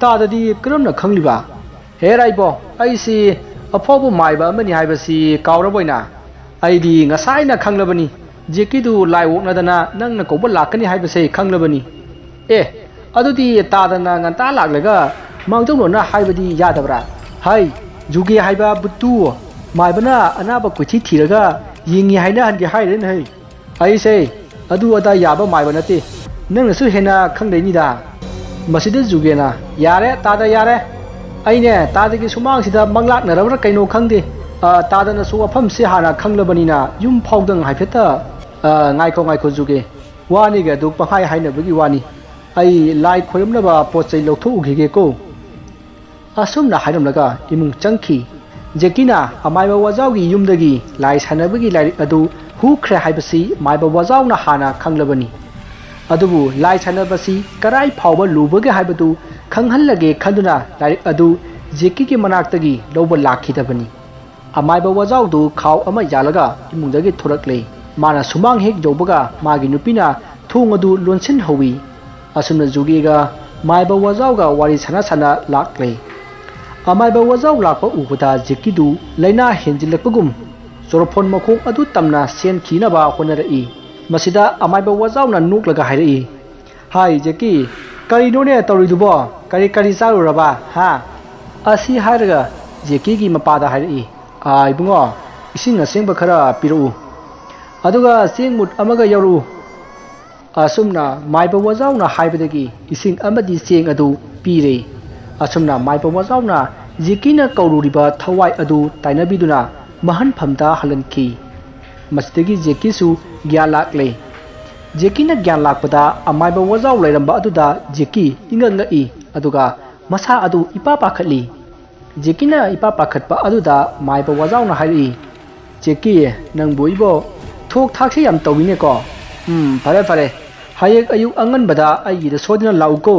Tadadi karamna khangliba. He raibo ai si aphobu maiba amani haibasi kauraboina ai di ngasai na khanglabani jeki du lai wok na dana nang na ko ba lakani haibase khanglabani e adudi ta dana nganta laklaga mangjong na haibadi yadabra hai juge haiba butu maibana anaba kuchi thiraga yingi haina hange hairen hai ai se adu ada yaba maiba nate nang su hena khangdei da masida juge na yare ta da yare aine ta da gi sumang sida manglak na rabra kaino khangde ta da na su afam se hana khanglabani na yum phaudang haifeta ngai ko juge wani ga duk pa hai haina bagi wani ai lai khoyamna ba pochai lokhthu ugege ko asum na hairam laga imung changki jekina amai ba wajau gi yumdagi lai sanabagi lai adu hu khre haibasi mai ba wajau na hana khanglabani adubu lai sanabasi karai phawba lubage haibatu khanghallage khanduna lai adu jeki ki manaktagi loba lakhidabani amai ba wajau du khaw ama yalaga imungdagi thorakle mana sumang hek jobaga magi nupina thung adu lonsin howi asumna jugiga mai ba wajau ga wari sana sana lakle amai ba wajau lakpa ubada jekidu laina henjilakpagum sorphon makhong adu tamna sen khina ba honarai masida amai ba wajau na nuklaga hairai hai jeki kari no ne toridubo kari saruraba ha asi hairaga jeki gi mapada hairai ai bungo ising asengba khara piru aduga sengmut amaga yaru asumna mai ba wajau na haibadagi ising amadi seng adu pire asumna mai pa wajau na jekina kaururiba thawai adu tainabiduna mahan phamda halanki masdagi jekisu gyan lakle jekina gyan lakpada amai ba wajau lairamba aduda jeki ingangai aduga masa adu ipa pakhatli jekina ipa pakhatpa aduda mai ba wajau na hairi jeki nang boibo thok thakse yam tawine ko fare hayek ayuk angan bada ai da sodina lauko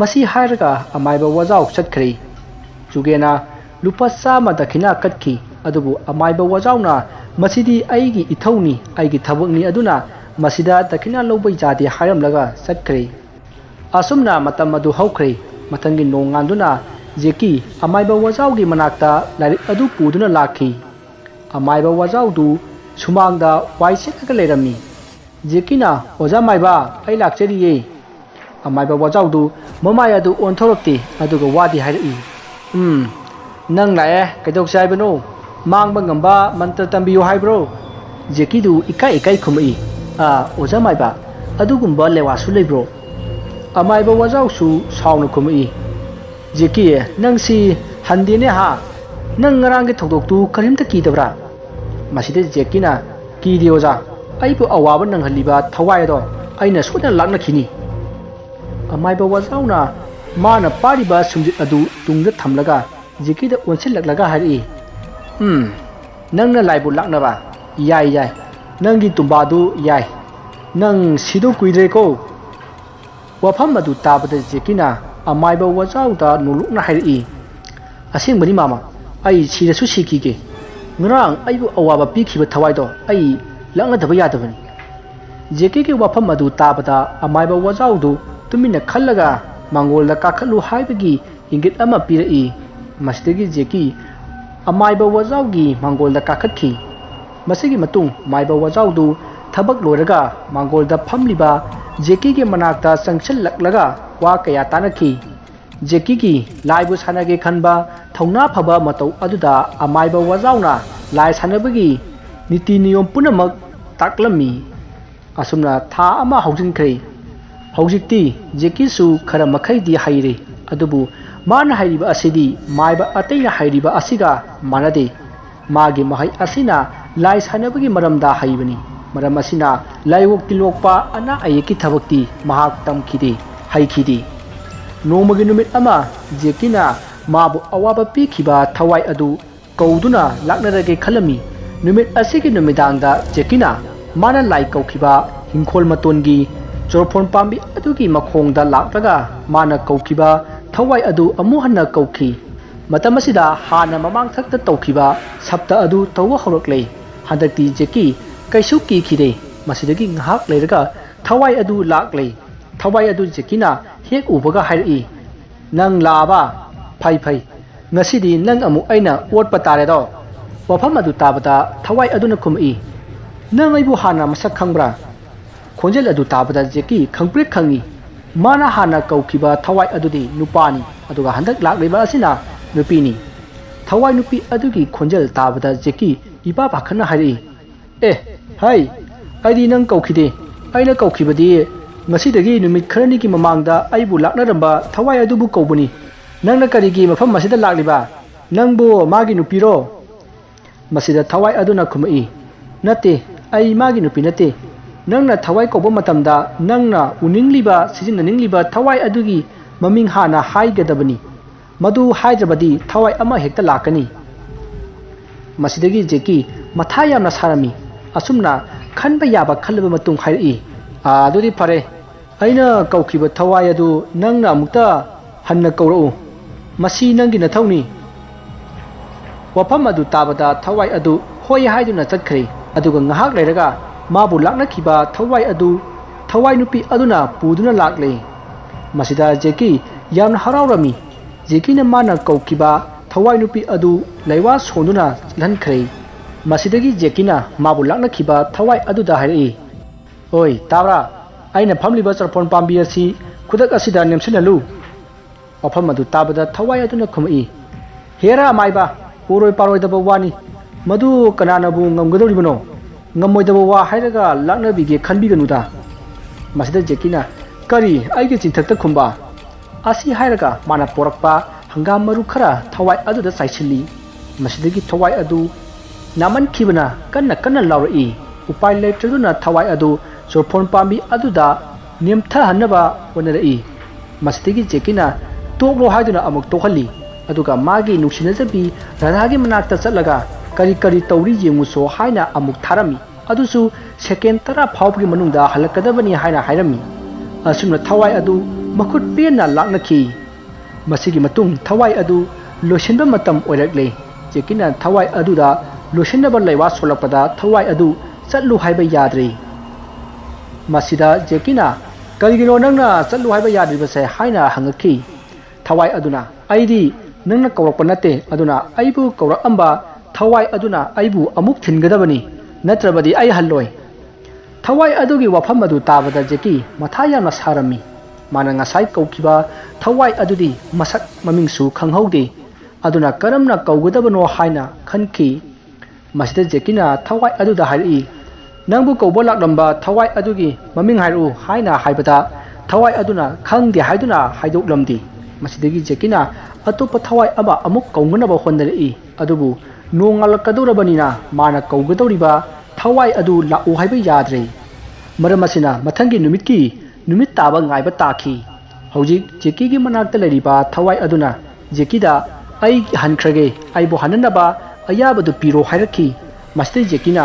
masi hairaga amai ba wajau satkhri jugena lupa sama dakhina katki adubu amai ba wajau na masidi aigi ithawni aigi thabakni aduna masida dakhina lobai jade hairam laga satkhri asumna matam adu haukhri matangi nonganduna jeki amai ba wajau gi manakta lari adu puduna lakhi amai ba wajau du sumangda waiseka lerami jekina oja maiba ai lakcheriye amai ba wajau du mamai adu onthorokti aduga wadi hairi nang lae kaidok sai bano mangba ngamba mantra tambiyo haibro jeki du ikai khumai oja maiba adugumba lewasu leibro amai ba wajau su sauna khumai jeki nang si handine ha nang ngarang ge thokdok tu karimta kidabra maside jekina kidi oja aibu awaba nang haliba thawai do aina sona lakna khini amai ba wajau na mana pariba sumjit adu tungda thamlaga jekida onsil laklaga hari nangna laibu lakna ba yai nangi tumbadu yai nang sido kuidre ko wafam adu tabada jekina amai ba wajau da nulukna hari asing bani mama ai sida su sikige ngrang aibu awaba pikhiba thawai do ai lakna daba yadabani jeki ki wafam adu tabada amai ba wajau du tumina khallaga mangol da kakhalu haibagi ingit ama pirai masdagi jeki amai ba wajau gi mangol da kakhathi masigi matung mai ba wajau du thabak loiraga mangol da phamliba jeki gi manakta sangchal laklaga wa kaya tanakhi jeki gi laibu sanage khanba thongna phaba matau aduda amai ba wajau na lai sanabagi niti niyom punamak taklami asumna tha ama haujinkhre haujikti jekisu khara makhaidi haire adubu mana hairiba asidi maiba ateina hairiba asiga manade magi mahai asina lai sanabagi maramda haibani maram asina laiwok tilokpa ana ayeki thabakti mahak tamkhide haikhide nomagi numit ama jekina mabu awaba pikhiba thawai adu kauduna laknarage khalami numit asigi numidangda jekina mana lai kaukhiba hingkhol matongi chorphon pambi adugi makhongda laklaga mana kaukhiba thawai adu amuhanna kaukhi matamasida hana mamang thakta tawkhiba sapta adu tawa horoklei handakti jeki kaisu ki khide masidagi ngahak leiraga thawai adu laklei thawai adu jekina hek ubaga hairi nang laba ꯐꯩ ꯐꯩ ꯉꯁꯤꯗꯤ ꯅꯪ ꯑꯃꯨꯛ ꯑꯩꯅ ꯑꯣꯠꯄ ꯇꯥꯔꯦꯗꯣ ꯋꯥꯐꯝ ꯑꯗꯨ ꯇꯥꯕꯗ ꯊꯋꯥꯏ ꯑꯗꯨꯅ ꯈꯨꯝꯃꯛꯏ ꯅꯪ ꯑꯩꯕꯨ ꯍꯥꯟꯅ ꯃꯁꯛ ꯈꯪꯕ꯭ꯔꯥ ꯈꯣꯟꯖꯦꯜ ꯑꯗꯨ ꯇꯥꯕꯗ ꯖꯦꯀꯤ ꯈꯪꯄ꯭ꯔꯦꯛ ꯈꯪꯏ ꯃꯥꯅ ꯍꯥꯟꯅ ꯀꯧꯈꯤꯕ ꯊꯋꯥꯏ ꯑꯗꯨꯗꯤ ꯅꯨꯄꯥꯅꯤ ꯑꯗꯨꯒ ꯍꯟꯗꯛ ꯂꯥꯛꯂꯤꯕ ꯑꯁꯤꯅ ꯅꯨꯄꯤꯅꯤ ꯊꯋꯥꯏ ꯅꯨꯄꯤ ꯑꯗꯨꯒꯤ ꯈꯣꯟꯖꯦꯜ ꯇꯥꯕꯗ ꯖꯦꯀꯤ ꯏꯄꯥ ꯄꯥꯈꯠꯅ ꯍꯥꯏꯔꯛꯏ ꯍꯥꯏ ꯑꯩꯗꯤ ꯅꯪ ꯀꯧꯈꯤꯗꯦ ꯑꯩꯅ ꯀꯧꯈꯤꯕꯗꯤ ꯉꯁꯤꯗꯒꯤ ꯅꯨꯃꯤꯠ ꯈꯔꯅꯤꯒꯤ ꯃꯃꯥꯡꯗ ꯑꯩꯕꯨ ꯂꯥꯛꯅꯔꯝꯕ ꯊꯋꯥꯏ ꯑꯗꯨꯕꯨ ꯀꯧꯕꯅꯤ ꯅꯪꯅ ꯀꯔꯤꯒꯤ ꯃꯐꯝ ꯑꯁꯤꯗ ꯂꯥꯛꯂꯤꯕ ꯅꯪꯕꯨ ꯃꯥꯒꯤ ꯅꯨꯄꯤꯔꯣ ꯃꯁꯤꯗ ꯊꯋꯥꯏ ꯑꯗꯨꯅ ꯈꯨꯝꯃꯛꯏ ꯅꯠꯇꯦ ꯑꯩ ꯃꯥꯒꯤ ꯅꯨꯄꯤ ꯅꯠꯇꯦ ꯅꯪꯅ ꯊꯋꯥꯏ ꯀꯧꯕ ꯃꯇꯝꯗ ꯅꯪꯅ ꯎꯅꯤꯡꯂꯤꯕ ꯁꯤꯖꯤꯟꯅꯅꯤꯡꯂꯤꯕ ꯊꯋꯥꯏ ꯑꯗꯨꯒꯤ ꯃꯃꯤꯡ ꯍꯥꯟꯅ ꯍꯥꯏꯒꯗꯕꯅꯤ ꯃꯗꯨ ꯍꯥꯏꯗ꯭ꯔꯕꯗꯤ ꯊꯋꯥꯏ ꯑꯃ ꯍꯦꯛꯇ ꯂꯥꯛꯀꯅꯤ ꯃꯁꯤꯗꯒꯤ ꯖꯦꯀꯤ ꯃꯊꯥ ꯌꯥꯝꯅ ꯁꯥꯔꯝꯃꯤ ꯑꯁꯨꯝꯅ ꯈꯟꯕ ꯌꯥꯕ ꯈꯜꯂꯕ ꯃꯇꯨꯡ ꯍꯥꯏꯔꯛꯏ ꯑꯗꯨꯗꯤ ꯐꯔꯦ ꯑꯩꯅ ꯀꯧꯈꯤꯕ ꯊꯋꯥꯏ ꯑꯗꯨ ꯅꯪꯅ ꯑꯃꯨꯛꯇ ꯍꯟꯅ ꯀꯧꯔꯛꯎ ꯃꯁꯤ ꯅꯪꯒꯤ ꯅꯊꯧꯅꯤ ꯋꯥꯐꯝ ꯑꯗꯨ ꯇꯥꯕꯗ ꯊꯋꯥꯏ ꯑꯗꯨ ꯍꯣꯏ ꯍꯥꯏꯗꯨꯅ ꯆꯠꯈ꯭ꯔꯦ ꯑꯗꯨꯒ ꯉꯥꯏꯍꯥꯛ ꯂꯩꯔꯒ ꯃꯥꯕꯨ ꯂꯥꯛꯅꯈꯤꯕ ꯊꯋꯥꯏ ꯑꯗꯨ ꯊꯋꯥꯏ ꯅꯨꯄꯤ ꯑꯗꯨꯅ ꯄꯨꯗꯨꯅ ꯂꯥꯛꯂꯦ ꯃꯁꯤꯗ ꯖꯦꯀꯤ ꯌꯥꯝꯅ ꯍꯔꯥꯎꯔꯝꯃꯤ ꯖꯦꯀꯤꯅ ꯃꯥꯅ ꯀꯧꯈꯤꯕ ꯊꯋꯥꯏ ꯅꯨꯄꯤ ꯑꯗꯨ ꯂꯩꯋꯥ ꯁꯣꯟꯗꯨꯅ ꯆꯠꯍꯟꯈ꯭ꯔꯦ ꯃꯁꯤꯗꯒꯤ ꯖꯦꯀꯤꯅ ꯃꯥꯕꯨ ꯂꯥꯛꯅꯈꯤꯕ ꯊꯋꯥꯏ ꯑꯗꯨꯗ ꯍꯥꯏꯔꯛꯏ ꯑꯣꯏ ꯇꯥꯕ꯭ꯔꯥ ꯑꯩꯅ ꯐꯝꯂꯤꯕ ꯆꯔꯐꯣꯟ ꯄꯥꯝꯕꯤ ꯑꯁꯤ ꯈꯨꯗꯛ ꯑꯁꯤꯗ ꯅꯦꯝꯁꯤꯜꯍꯜꯂꯨ ꯋꯥꯐꯝ ꯑꯗꯨ ꯇꯥꯕꯗ ꯊꯋꯥꯏ ꯑꯗꯨꯅ ꯈꯨꯝꯃꯛꯏ ꯍꯦꯔꯥ ꯑꯃꯥꯏꯕ ꯑꯣꯏꯔꯣꯏ ꯄꯥꯔꯣꯏꯗꯕ ꯋꯥꯅꯤ ꯃꯗꯨ ꯀꯅꯥꯅꯕꯨ ꯉꯝꯒꯗꯧꯔꯤꯕꯅꯣ ꯉꯝꯃꯣꯏꯗꯕ ꯋꯥ ꯍꯥꯏꯔꯒ ꯂꯥꯛꯅꯕꯤꯒꯦ ꯈꯟꯕꯤꯒꯅꯨꯗ ꯃꯁꯤꯗ ꯖꯦꯀꯤꯅ ꯀꯔꯤ ꯑꯩꯒꯤ ꯆꯤꯟꯊꯛꯇ ꯈꯨꯝꯕ ꯑꯁꯤ ꯍꯥꯏꯔꯒ ꯃꯥꯅ ꯄꯣꯔꯛꯄ ꯍꯪꯒꯥꯝ ꯃꯔꯨ ꯈꯔ ꯊꯋꯥꯏ ꯑꯗꯨꯗ ꯆꯥꯏꯁꯤꯜꯂꯤ ꯃꯁꯤꯗꯒꯤ ꯊꯋꯥꯏ ꯑꯗꯨ ꯅꯥꯃꯟꯈꯤꯕꯅ ꯀꯟꯅ ꯀꯟꯅ ꯂꯥꯎꯔꯛꯏ ꯎꯄꯥꯏ ꯂꯩꯇ꯭ꯔꯗꯨꯅ ꯊꯋꯥꯏ ꯑꯗꯨ ꯆꯣꯔꯐꯣꯟ ꯄꯥꯝꯕꯤ ꯑꯗꯨꯗ ꯅꯦꯝꯊꯍꯟꯅꯕ ꯍꯣꯠꯅꯔꯛꯏ ꯃꯁꯤꯗꯒꯤ ꯖꯦꯀꯤꯅ ꯇꯣꯛꯂꯣ ꯍꯥꯏꯗꯨꯅ ꯑꯃꯨꯛ ꯇꯣꯛꯍꯜꯂꯤ ꯑꯗꯨꯒ ꯃꯥꯒꯤ ꯅꯨꯡꯁꯤꯅꯖꯕꯤ ꯔꯥꯙꯥꯒꯤ ꯃꯅꯥꯛꯇ ꯆꯠꯂꯒ ꯀꯔꯤ ꯀꯔꯤ ꯇꯧꯔꯤ ꯌꯦꯡꯉꯨꯁꯣ ꯍꯥꯏꯅ ꯑꯃꯨꯛ ꯊꯥꯔꯝꯃꯤ ꯑꯗꯨꯁꯨ ꯁꯦꯀꯦꯟ 10 ꯐꯥꯎꯕꯒꯤ ꯃꯅꯨꯡꯗ ꯍꯜꯂꯛꯀꯗꯕꯅꯤ ꯍꯥꯏꯅ ꯍꯥꯏꯔꯝꯃꯤ ꯑꯁꯨꯝꯅ ꯊꯋꯥꯏ ꯑꯗꯨ ꯃꯈꯨꯠ ꯄꯦꯟꯅ ꯂꯥꯛꯅꯈꯤ ꯃꯁꯤꯒꯤ ꯃꯇꯨꯡ ꯊꯋꯥꯏ ꯑꯗꯨ ꯂꯣꯏꯁꯤꯟꯕ ꯃꯇꯝ ꯑꯣꯏꯔꯛꯂꯦ ꯖꯦꯀꯤꯅ ꯊꯋꯥꯏ ꯑꯗꯨꯗ ꯂꯣꯏꯁꯤꯟꯅꯕ ꯂꯩꯋꯥ ꯁꯣꯜꯂꯛꯄꯗ ꯊꯋꯥꯏ ꯑꯗꯨ ꯆꯠꯂꯨ ꯍꯥꯏꯕ ꯌꯥꯗ꯭ꯔꯦ ꯃꯁꯤꯗ ꯖꯦꯀꯤꯅ ꯀꯔꯤꯒꯤꯅꯣ ꯅꯪꯅ ꯆꯠꯂꯨ ꯍꯥꯏꯕ ꯌꯥꯗ꯭ꯔꯤꯕꯁꯦ ꯍꯥꯏꯅ ꯍꯪꯉꯛꯈꯤ ꯊꯋꯥꯏ ꯑꯗꯨꯅ ꯑꯩꯗꯤ ꯅꯪꯅ ꯀꯧꯔꯛꯄ ꯅꯠꯇꯦ ꯑꯗꯨꯅ ꯑꯩꯕు ꯀꯧꯔꯛꯑꯝꯕ ꯊꯋꯥꯏ ꯑꯗꯨꯅ ꯑꯩꯕु ꯑꯃꯨꯛ ꯊꯤꯟꯒꯗꯕꯅꯤ ꯅꯠꯇ꯭ꯔꯕꯗꯤ ꯑꯩ ꯍꯜꯂꯣꯏ ꯊꯋꯥꯏ ꯑꯗꯨꯒꯤ ꯋꯥꯐꯝ ꯑꯗꯨ ꯇꯥꯕꯗ ꯖꯦꯀꯤ ꯃꯊꯥ ꯌꯥꯝꯅ ꯁꯥꯔꯝꯃꯤ ꯃꯥꯅ ꯉꯁꯥꯏ ꯀꯧꯈꯤꯕ ꯊꯋꯥꯏ ꯑꯗꯨꯗꯤ ꯃꯁꯛ ꯃꯃꯤꯡꯁꯨ ꯈꯪꯍꯧꯗꯦ ꯑꯗꯨꯅ ꯀꯔꯝꯅ ꯀꯧꯒꯗꯕꯅꯣ ꯍꯥꯏꯅ ꯈꯟꯈꯤ ꯃꯁꯤꯗ ꯖꯦꯀꯤꯅ ꯊꯋꯥꯏ ꯑꯗꯨꯗ ꯍꯥꯏꯔꯛꯏ ꯅꯪꯕꯨ ꯀꯧꯕ ꯂꯥꯛꯂꯝꯕ ꯊꯋꯥꯏ ꯑꯗꯨꯒꯤ ꯃꯃꯤꯡ ꯍꯥꯏꯔꯛꯎ ꯍꯥꯏꯅ ꯍꯥꯏꯕꯗ ꯊꯋꯥꯏ ꯑꯗꯨꯅ ꯈꯪꯗꯦ ꯍꯥꯏꯗꯨꯅ ꯍꯥꯏꯗꯣꯛꯂꯝꯗꯦ ꯃꯁꯤꯗꯒꯤ ꯖꯦꯀꯤꯅ ꯑꯇꯣꯞꯄ ꯊꯋꯥꯏ ꯑꯃ ꯑꯃꯨꯛ ꯀꯧꯅꯅꯕ ꯍꯣꯠꯅꯔꯛꯏ ꯑꯗꯨꯕꯨ ꯅꯣꯡꯉꯥꯜꯂꯛꯀꯗꯧꯔꯕꯅꯤꯅ ꯃꯥꯅ ꯀꯧꯒꯗꯧꯔꯤꯕ ꯊꯋꯥꯏ ꯑꯗꯨ ꯂꯥꯛꯎ ꯍꯥꯏꯕ ꯌꯥꯗ꯭ꯔꯦ ꯃꯔꯝ ꯑꯁꯤꯅ ꯃꯊꯪꯒꯤ ꯅꯨꯃꯤꯠ ꯇꯥꯕ ꯉꯥꯏꯕ ꯇꯥꯈꯤ ꯍꯧꯖꯤꯛ ꯖꯦꯀꯤꯒꯤ ꯃꯅꯥꯛꯇ ꯂꯩꯔꯤꯕ ꯊꯋꯥꯏ ꯑꯗꯨꯅ ꯖꯦꯀꯤꯗ ꯑꯩ ꯍꯟꯈ꯭ꯔꯒꯦ ꯑꯩꯕꯨ ꯍꯟꯅꯅꯕ ꯑꯌꯥꯕꯗꯨ ꯄꯤꯔꯣ ꯍꯥꯏꯔꯛꯈꯤ ꯃꯁꯤꯗ ꯖꯦꯀꯤꯅ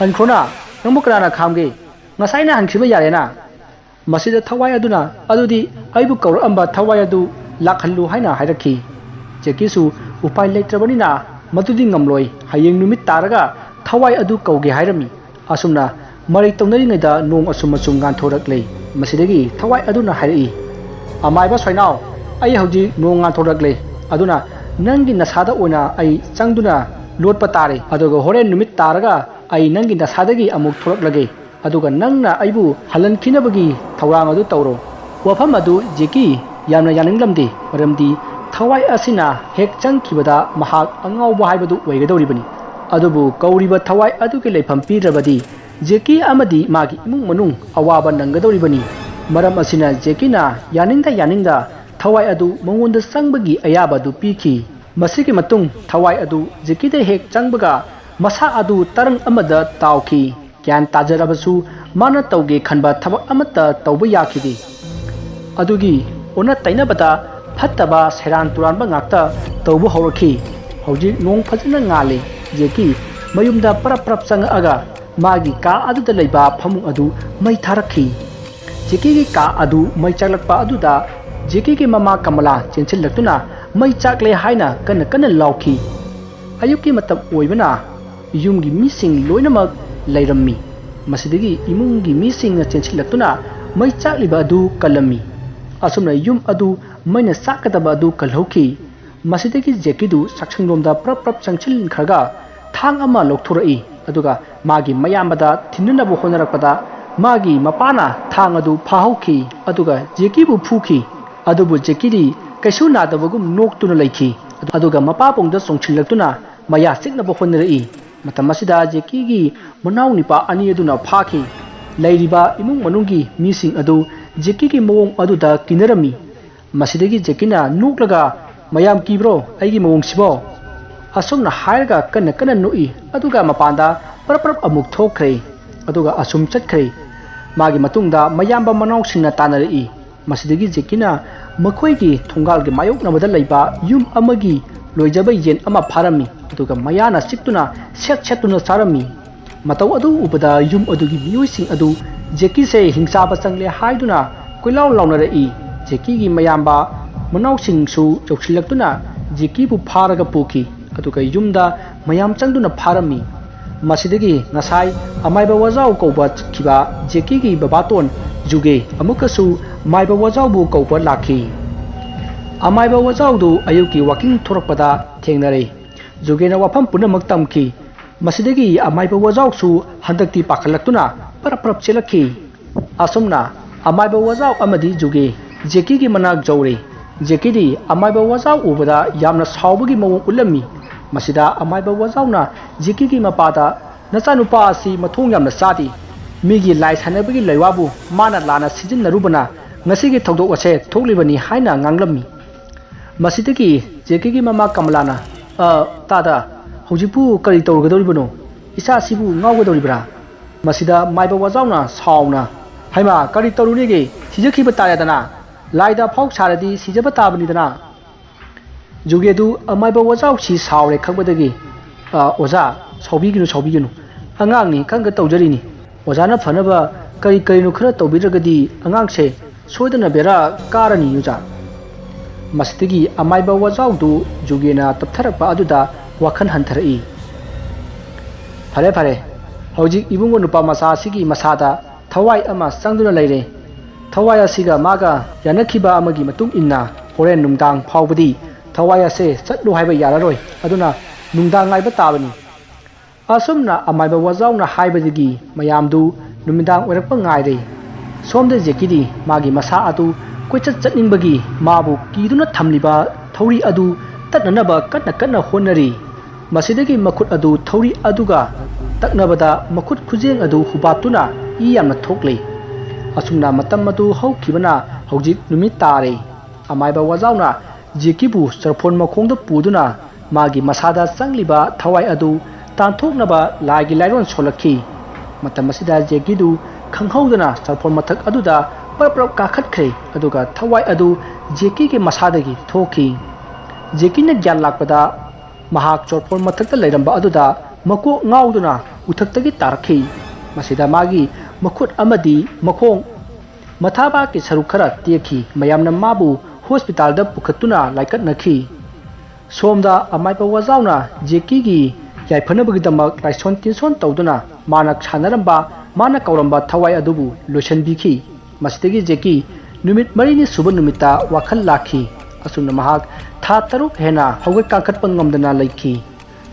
ꯍꯟꯈ꯭ꯔꯣꯅ ꯅꯪꯕꯨ ꯀꯅꯥꯅ ꯈꯥꯝꯒꯦ ꯉꯁꯥꯏꯅ ꯍꯟꯈꯤꯕ ꯌꯥꯔꯦꯅ ꯃꯁꯤꯗ ꯊꯋꯥꯏ ꯑꯗꯨꯅ ꯑꯗꯨꯗꯤ ꯑꯩꯕꯨ ꯀꯧꯔꯛꯑꯝꯕ ꯊꯋꯥꯏ ꯑꯗꯨ ꯂꯥꯛꯍꯜꯂꯨ ꯍꯥꯏꯅ ꯍꯥꯏꯔꯛꯈꯤ ꯖꯦꯀꯤꯁꯨ ꯎꯄꯥꯏ ꯂꯩꯇ꯭ꯔꯕꯅꯤꯅ ꯃꯗꯨꯗꯤ ꯉꯝꯂꯣꯏ ꯍꯌꯦꯡ ꯅꯨꯃꯤꯠ ꯇꯥꯔꯒ ꯊꯋꯥꯏ ꯑꯗꯨ ꯀꯧꯒꯦ ꯍꯥꯏꯔꯝꯃꯤ ꯑꯁꯨꯝꯅ ꯃꯔꯩ ꯇꯧꯅꯔꯤꯉꯩꯗ ꯅꯣꯡ ꯑꯁꯨꯝ ꯉꯥꯟꯊꯣꯔꯛꯂꯦ ꯃꯁꯤꯗꯒꯤ ꯊꯋꯥꯏ ꯑꯗꯨꯅ ꯍꯥꯏꯔꯛꯏ ꯑꯃꯥꯏꯕ ꯁꯣꯏꯅꯥꯎ ꯑꯩ ꯍꯧꯖꯤꯛ ꯅꯣꯡ ꯉꯥꯟꯊꯣꯔꯛꯂꯦ ꯑꯗꯨꯅ ꯅꯪꯒꯤ ꯅꯁꯥꯗ ꯑꯣꯏꯅ ꯑꯩ ꯆꯪꯗꯨꯅ ꯂꯣꯠꯄ ꯇꯥꯔꯦ ꯑꯗꯨꯒ ꯍꯣꯔꯦꯟ ꯅꯨꯃꯤꯠ ꯇꯥꯔꯒ ꯑꯩ ꯅꯪꯒꯤ ꯅꯁꯥꯗꯒꯤ ꯑꯃꯨꯛ ꯊꯣꯔꯛꯂꯒꯦ ꯑꯗꯨꯒ ꯅꯪꯅ ꯑꯩꯕꯨ ꯍꯜꯍꯟꯈꯤꯅꯕꯒꯤ ꯊꯧꯔꯥꯡ ꯑꯗꯨ ꯇꯧꯔꯣ ꯋꯥꯐꯝ ꯑꯗꯨ ꯖꯦꯀꯤ ꯌꯥꯝꯅ ꯌꯥꯅꯤꯡꯂꯝꯗꯦ ꯃꯔꯝꯗꯤ ꯊꯋꯥꯏ ꯑꯁꯤꯅ ꯍꯦꯛ ꯆꯪꯈꯤꯕꯗ ꯃꯍꯥꯛ ꯑꯉꯥꯎꯕ ꯍꯥꯏꯕꯗꯨ ꯑꯣꯏꯒꯗꯧꯔꯤꯕꯅꯤ ꯑꯗꯨꯕꯨ ꯀꯧꯔꯤꯕ ꯊꯋꯥꯏ ꯑꯗꯨꯒꯤ ꯂꯩꯐꯝ ꯄꯤꯗ꯭ꯔꯕꯗꯤ ꯖꯦꯀꯤ ꯑꯃꯗꯤ ꯃꯥꯒꯤ ꯏꯃꯨꯡ ꯃꯅꯨꯡ ꯑꯋꯥꯕ ꯅꯪꯒꯗꯧꯔꯤꯕꯅꯤ ꯃꯔꯝ ꯑꯁꯤꯅ ꯖꯦꯀꯤꯅ ꯌꯥꯅꯤꯡꯗ ꯊꯋꯥꯏ ꯑꯗꯨ ꯃꯉꯣꯟꯗ ꯆꯪꯕꯒꯤ ꯑꯌꯥꯕ ꯑꯗꯨ ꯄꯤꯈꯤ ꯃꯁꯤꯒꯤ ꯃꯇꯨꯡ ꯊꯋꯥꯏ ꯑꯗꯨ ꯖꯦꯀꯤꯗ ꯍꯦꯛ ꯆꯪꯕꯒ ꯃꯁꯥ ꯑꯗꯨ ꯇꯔꯪ ꯑꯃꯗ ꯇꯥꯎꯈꯤ ꯒ꯭ꯌꯥꯟ ꯇꯥꯖꯔꯕꯁꯨ ꯃꯥꯅ ꯇꯧꯒꯦ ꯈꯟꯕ ꯊꯕꯛ ꯑꯃꯠꯇ ꯇꯧꯕ ꯌꯥꯈꯤꯗꯦ ꯑꯗꯨꯒꯤ ꯑꯣꯟꯅ ꯇꯩꯅꯕꯗ ꯐꯠꯇꯕ ꯁꯩꯔꯥꯟ ꯇꯨꯔꯥꯟꯕ ꯉꯥꯛꯇ ꯇꯧꯕ ꯍꯧꯔꯛꯈꯤ ꯍꯧꯖꯤꯛ ꯅꯣꯡ ꯐꯖꯅ ꯉꯥꯜꯂꯦ ꯖꯦꯀꯤ ꯃꯌꯨꯝꯗ ꯄꯔꯞ ꯆꯪꯉꯛꯑꯒ ꯃꯥꯒꯤ ꯀꯥ ꯑꯗꯨꯗ ꯂꯩꯕ ꯐꯃꯨꯡ ꯑꯗꯨ ꯃꯩ ꯊꯥꯔꯛꯈꯤ ꯖꯦꯀꯤꯒꯤ ꯀꯥ ꯑꯗꯨ ꯃꯩ ꯆꯥꯛꯂꯛꯄ ꯑꯗꯨꯗ ꯖꯦꯀꯤꯒꯤ ꯃꯃꯥ ꯀꯃꯂꯥ ꯆꯦꯟꯁꯤꯜꯂꯛꯇꯨꯅ ꯃꯩ ꯆꯥꯛꯂꯦ ꯍꯥꯏꯅ ꯀꯟꯅ ꯂꯥꯎꯈꯤ ꯑꯌꯨꯛꯀꯤꯃꯇꯝ ꯑꯣꯏꯕꯅ ꯌꯨꯝꯒꯤ ꯃꯤꯁꯤꯡ ꯂꯣꯏꯅꯃꯛ ꯂꯩꯔꯝꯃꯤ ꯃꯁꯤꯗꯒꯤ ꯏꯃꯨꯡꯒꯤ ꯃꯤꯁꯤꯡꯅ ꯆꯦꯟꯁꯤꯜꯂꯛꯇꯨꯅ ꯃꯩ ꯆꯥꯛꯂꯤꯕ ꯑꯗꯨ ꯀꯜꯂꯝꯃꯤ ꯑꯁꯨꯝꯅ ꯌꯨꯝ ꯑꯗꯨ ꯃꯩꯅ ꯆꯥꯛꯀꯗꯕ ꯑꯗꯨ ꯀꯜꯍꯧꯈꯤ Masidagi Jekidu Sakshanglomda Prap Prap Changchil Kharga Thang ama Lokthorei aduga magi mayambada thinunaba honarakpada magi mapana thang adu phahauki aduga Jekibu phuki adubu Jekidi kaisu nadabagum noktuna leikhi aduga mapapongda songchillaktuna maya siknaba honarei matam asida Jekigi manau nipa ani aduna phaki leiriba imung manungi mising adu Jekigi mawong aduda kinarami masidagi Jekina nuklaga mayam kibro aigi mawong sibo asumna hairga kana nui aduga mapanda parap amuk thokre aduga asum chatkre magi matungda mayamba manau singna tanarei masidagi Jekina makoigi thongal ge mayok nabada leiba yum amagi loijabai yen ama pharami aduga mayana siktuna setuna sarami matau adu ubada yum adugi miyoi adu Jeki se hingsa basangle haiduna koilaw lawnarei Jeki gi mayamba manau singsu chokchilaktuna Jeki bu pharaga puki aduga yumda mayam changduna pharami masidagi ngasai amaiba wajau koba khiba Jeki gi babaton juge amukasu maiba wajau bu koba lakhi amaiba wajau du ayuki walking thorakpada thengnare juge na wafam punamak tamki masidagi amaiba wajau su handakti pakhalaktuna parap chelakhi asumna amaiba wajau amadi juge Jeki gi manak jawre Jeki di amaiba wajau ubada yamna sawbagi mawong ulami masida amaiba wajauna Jeki gi mapada nachanupa asi mathong yamna sadi migi lai-sanabagi leiwabu mana lana sijinnarubana ngasigi thogdok ase thoklibani haina nganglami masidagi Jeki gi mama Kamalana tada hojipu kari tawrgadoribano isa sibu ngawgadoribra masida maiba wajauna sauna haima kari tawrunige sijakhiba tayadana laida phok saradi sijaba tabanidana jugedu amaiba wajau si sawre khakbadagi oza saubiginu angangni kanga tawjarini ozana phanaba kari nu khara tawbiragadi angangse soidana bera karani yuja mastigi amaiba wajau du jugena taptharakpa aduda wakhan hanthari phare hojik ibungo nupa masa sigi masada thawai ama sangduna leire thawai asiga maga yanakhiba amagi matung inna horen nungdang phawbadi thawai ase chatlu haiba yararoi aduna nungdang ngaiba tabani asumna amaiba wajauna haibadigi mayamdu numidang oirakpa ngaire somde Jekidi magi masa adu koichat chatningbagi mabu kiduna thamliba thori adu tatnanaba kanna honari masidagi makhut adu thori aduga taknabada makhut khujeng adu hubatuna I yamna thokle asumna matam adu haukibana hojik numit tare amaiba wajauna Jekibu sarphon makhongda puduna magi masada changliba thawai adu tanthoknaba laigi lairon solakhi matam asida Jekidu khanghaudana sarphon mathak aduda parap kakhatkre aduga thawai adu Jeki ge masadagi thoki Jekina gyan lakpada mahak chorphon mathakta leiramba aduda mako ngauduna uthaktagi tarakhi masida magi makhut amadi makhong mathaba ke saruk khara tekhi mayamna mabu hospital da pukhatuna laikat nakhi somda amaipa wajauna Jeki gi yaifanabagi damak laison tinson tawduna manak sanaramba mana kauramba thawai adubu lotion bikhi masitagi Jeki numit marini suba numita wakhal lakhi asuna mahak tha taruk hena haugat kakhat pangamdana laikhi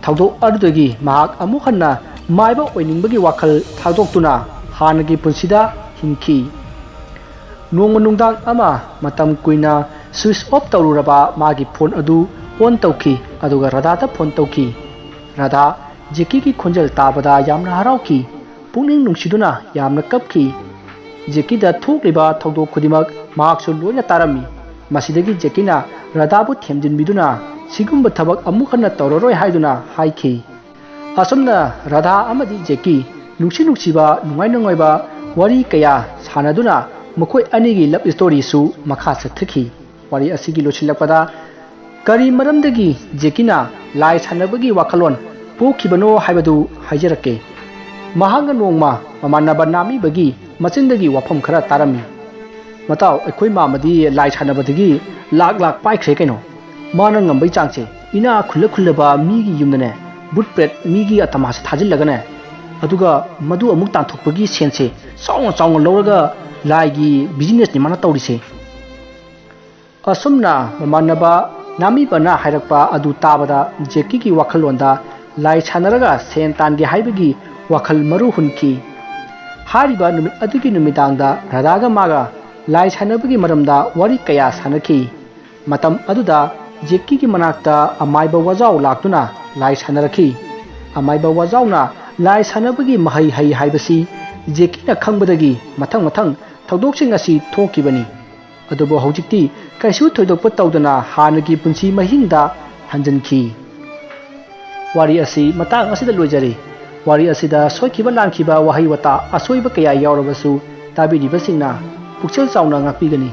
thawdo adudagi mahak amukhanna maiba oiningbagi wakhal thawdoktuna hanagi punsida hinkhi nongma nungdang ama matam kuina switch off tawruraba magi phone adu on tawki aduga Radha ta phone tawki Radha Jeki ki khonjal tabada yamna harauki pungning nungsiduna yamna kapki Jeki da thokliba thawdo khudimak mahaksu loina tarami masidagi Jekina Radha bu themjinbiduna sigumba thabak amukhanna tawroroi haiduna haikhi asumna Radha amadi Jeki nungsiba nungai wari kaya sanaduna makoi anigi love story su makha sathki wari asigi lochilakpada kari maramdagi Jekina lai-sanabagi wakhalon pokibano haibadu haijarake mahanga nongma mamanaba nami bagi machindagi wafam khara tarami matau ekhoi mamadi lai-sanabadagi lak paikhre kaino mana ngambai changche ina khullaba migi yumdane butpret migi atamas thajillagane aduga madu amuk tanthokpagi sense chaung lawraga laigi business ni mana tawrise asumna mamanaba ꯅꯥꯃꯤꯕꯅ ꯍꯥꯏꯔꯛꯄ ꯑꯗꯨ ꯇꯥꯕꯗ ꯖꯦꯛꯀꯤꯒꯤ ꯋꯥꯈꯜꯂꯣꯟꯗ ꯂꯥꯏ ꯁꯥꯟꯅꯔꯒ ꯁꯦꯟ ꯇꯥꯟꯒꯦ ꯍꯥꯏꯕꯒꯤ ꯋꯥꯈꯜ ꯃꯔꯨ ꯍꯨꯟꯈꯤ꯫ ꯍꯥꯏꯔꯤꯕ ꯅꯨꯃꯤꯠ ꯑꯗꯨꯒꯤ ꯅꯨꯃꯤꯗꯥꯡꯗ ꯔꯥꯙꯥꯒ ꯃꯥꯒ ꯂꯥꯏ ꯁꯥꯟꯅꯕꯒꯤ ꯃꯔꯝꯗ ꯋꯥꯔꯤ ꯀꯌꯥ ꯁꯥꯟꯅꯈꯤ꯫ ꯃꯇꯝ ꯑꯗꯨꯗ ꯖꯦꯛꯀꯤꯒꯤ ꯃꯅꯥꯛꯇ ꯑꯃꯥꯏꯕ ꯋꯥꯖꯥꯎ ꯂꯥꯛꯇꯨꯅ ꯂꯥꯏ ꯁꯥꯟꯅꯔꯛꯈꯤ꯫ ꯑꯃꯥꯏꯕ ꯋꯥꯖꯥꯎꯅ ꯂꯥꯏ ꯁꯥꯟꯅꯕꯒꯤ ꯃꯍꯩ ꯍꯩ ꯍꯥꯏꯕꯁꯤ ꯖꯦꯛꯀꯤꯅ ꯈꯪꯕꯗꯒꯤ ꯃꯊꯪ ꯃꯊꯪ ꯊꯧꯗꯣꯛꯁꯤꯡ ꯑꯁꯤ ꯊꯣꯛꯈꯤꯕꯅꯤ꯫ ꯑꯗꯨꯕꯨ ꯍꯧꯖꯤꯛꯇꯤ ꯀꯩꯁꯨ ꯊꯣꯏꯗꯣꯛꯄ ꯇꯧꯗꯅ ꯍꯥꯟꯅꯒꯤ ꯄꯨꯟꯁꯤ ꯃꯍꯤꯡꯗ ꯍꯟꯖꯤꯟꯈꯤ꯫ ꯋꯥꯔꯤ ꯑꯁꯤ ꯃꯇꯥꯡ ꯑꯁꯤꯗ ꯂꯣꯏꯖꯔꯤ꯫ ꯋꯥꯔꯤ ꯑꯁꯤꯗ ꯁꯣꯏꯈꯤꯕ ꯂꯥꯟꯈꯤꯕ ꯋꯥꯍꯩ ꯋꯥꯇꯥ ꯑꯁꯣꯏꯕ ꯀꯌꯥ ꯌꯥꯎꯔꯕꯁꯨ ꯇꯥꯕꯤꯔꯤꯕꯁꯤꯡꯅ ꯄꯨꯛꯆꯦꯜ ꯆꯥꯎꯅ ꯉꯥꯛꯄꯤꯒꯅꯤ꯫